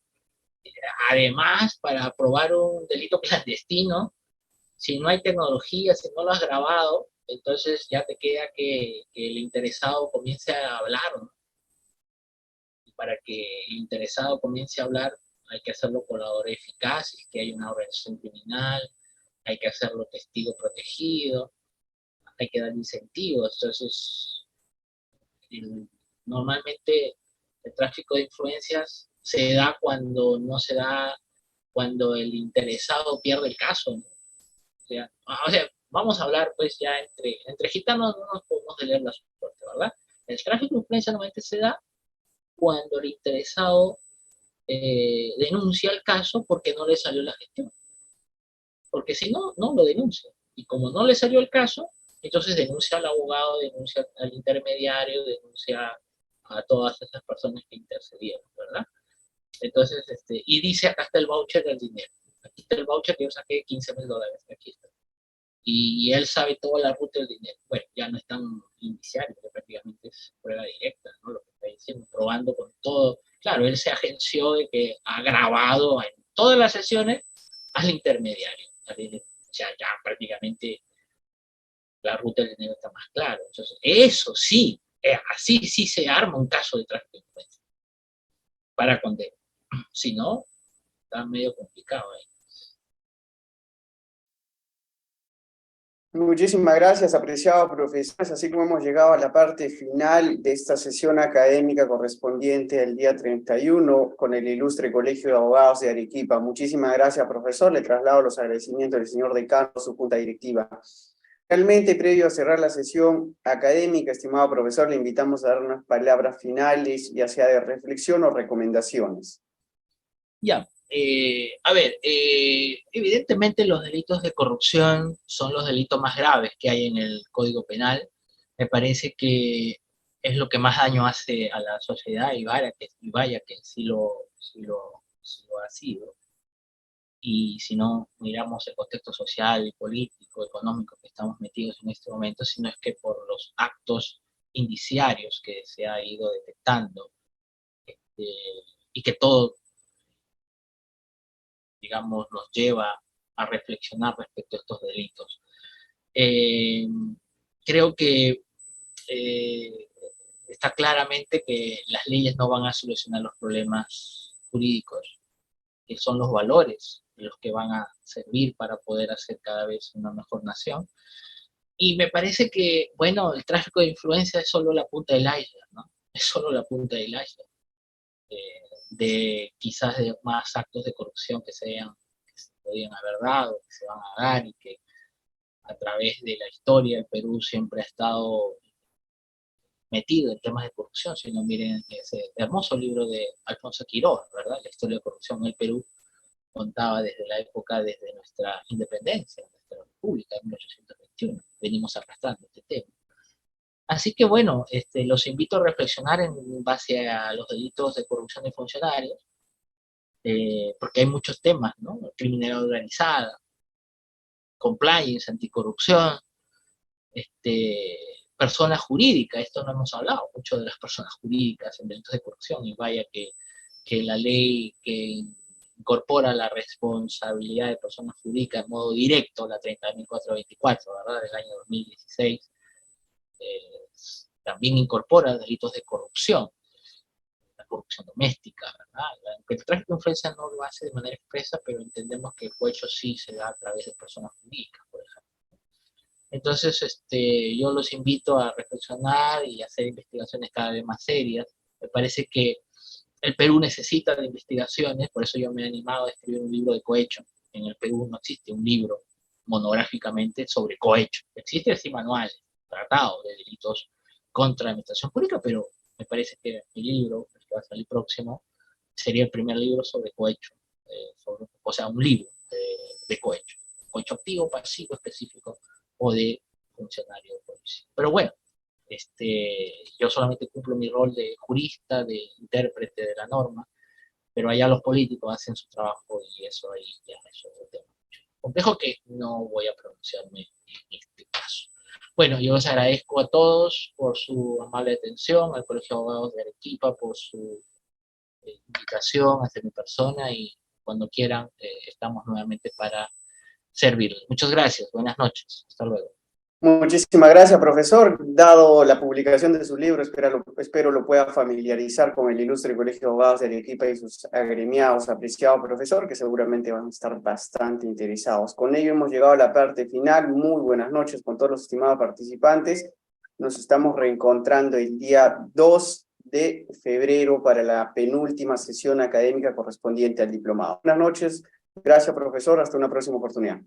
además para probar un delito clandestino, si no hay tecnología, si no lo has grabado, entonces ya te queda que el interesado comience a hablar, ¿no? Y para que el interesado comience a hablar, hay que hacerlo colaborador eficaz, si es que hay una organización criminal, hay que hacerlo testigo protegido, hay que dar incentivos. Entonces, normalmente el tráfico de influencias se da cuando no se da, cuando el interesado pierde el caso, ¿no? O sea, vamos a hablar pues ya entre gitanos no nos podemos leer la suerte, ¿verdad? El tráfico de influencia normalmente se da cuando el interesado denuncia el caso porque no le salió la gestión. Porque si no, no lo denuncia. Y como no le salió el caso, entonces denuncia al abogado, denuncia al intermediario, denuncia a todas estas personas que intercedieron, ¿verdad? Entonces, y dice, acá está el voucher del dinero. Aquí está el voucher que yo saqué $15,000. Aquí está. Y él sabe toda la ruta del dinero. Bueno, ya no es tan indiciario, que prácticamente es prueba directa, ¿no? Lo que está diciendo, probando con todo. Claro, él se agenció de que ha grabado en todas las sesiones al intermediario. O sea, ya prácticamente la ruta del dinero está más clara. Entonces, eso sí, así sí se arma un caso de tráfico de influencia para condena. Si no, está medio complicado ahí. Muchísimas gracias, apreciado profesor. Así como hemos llegado a la parte final de esta sesión académica correspondiente al día 31 con el Ilustre Colegio de Abogados de Arequipa. Muchísimas gracias, profesor. Le traslado los agradecimientos del señor decano, su junta directiva. Realmente, previo a cerrar la sesión académica, estimado profesor, le invitamos a dar unas palabras finales, ya sea de reflexión o recomendaciones. Ya, a ver, evidentemente los delitos de corrupción son los delitos más graves que hay en el Código Penal. Me parece que es lo que más daño hace a la sociedad y vaya que sí lo ha sido. Y si no miramos el contexto social, político, económico que estamos metidos en este momento, sino es que por los actos indiciarios que se ha ido detectando, y que todo, digamos, nos lleva a reflexionar respecto a estos delitos. Creo que está claramente que las leyes no van a solucionar los problemas jurídicos, que son los valores los que van a servir para poder hacer cada vez una mejor nación. Y me parece que, bueno, el tráfico de influencia es solo la punta del iceberg, ¿no? Es solo la punta del iceberg. De quizás de más actos de corrupción que se podían haber dado, que se van a dar y que a través de la historia el Perú siempre ha estado metido en temas de corrupción. Si no, miren ese hermoso libro de Alfonso Quiroga, ¿verdad? La historia de corrupción en el Perú, contaba desde la época, desde nuestra independencia, nuestra república en 1821. Venimos arrastrando este tema. Así que bueno, los invito a reflexionar en base a los delitos de corrupción de funcionarios, porque hay muchos temas, ¿no? Criminalidad organizada, compliance, anticorrupción, personas jurídicas, esto no hemos hablado mucho de las personas jurídicas en delitos de corrupción, y vaya que la ley que incorpora la responsabilidad de personas jurídicas en modo directo, la 30.424, ¿verdad?, del año 2016, también incorpora delitos de corrupción, la corrupción doméstica, ¿verdad? Aunque el tráfico de influencia no lo hace de manera expresa, pero entendemos que el cohecho sí se da a través de personas jurídicas, por ejemplo. Entonces, yo los invito a reflexionar y a hacer investigaciones cada vez más serias. Me parece que el Perú necesita de investigaciones, por eso yo me he animado a escribir un libro de cohecho. En el Perú no existe un libro monográficamente sobre cohecho. Existen sí manuales, tratados de delitos contra la administración pública, pero me parece que mi libro, que va a salir próximo, sería el primer libro sobre cohecho, o sea, un libro de cohecho activo, pasivo, específico, o de funcionario de policía. Pero bueno, yo solamente cumplo mi rol de jurista, de intérprete de la norma, pero allá los políticos hacen su trabajo y eso ahí ya es otro tema complejo que no voy a pronunciarme en este caso. Bueno, yo les agradezco a todos por su amable atención, al Colegio de Abogados de Arequipa por su invitación hacia mi persona y cuando quieran estamos nuevamente para servirles. Muchas gracias, buenas noches, hasta luego. Muchísimas gracias, profesor. Dado la publicación de su libro, espero lo pueda familiarizar con el ilustre Colegio de Abogados de Arequipa y sus agremiados, apreciado profesor, que seguramente van a estar bastante interesados. Con ello hemos llegado a la parte final. Muy buenas noches con todos los estimados participantes. Nos estamos reencontrando el día 2 de febrero para la penúltima sesión académica correspondiente al diplomado. Buenas noches. Gracias, profesor. Hasta una próxima oportunidad.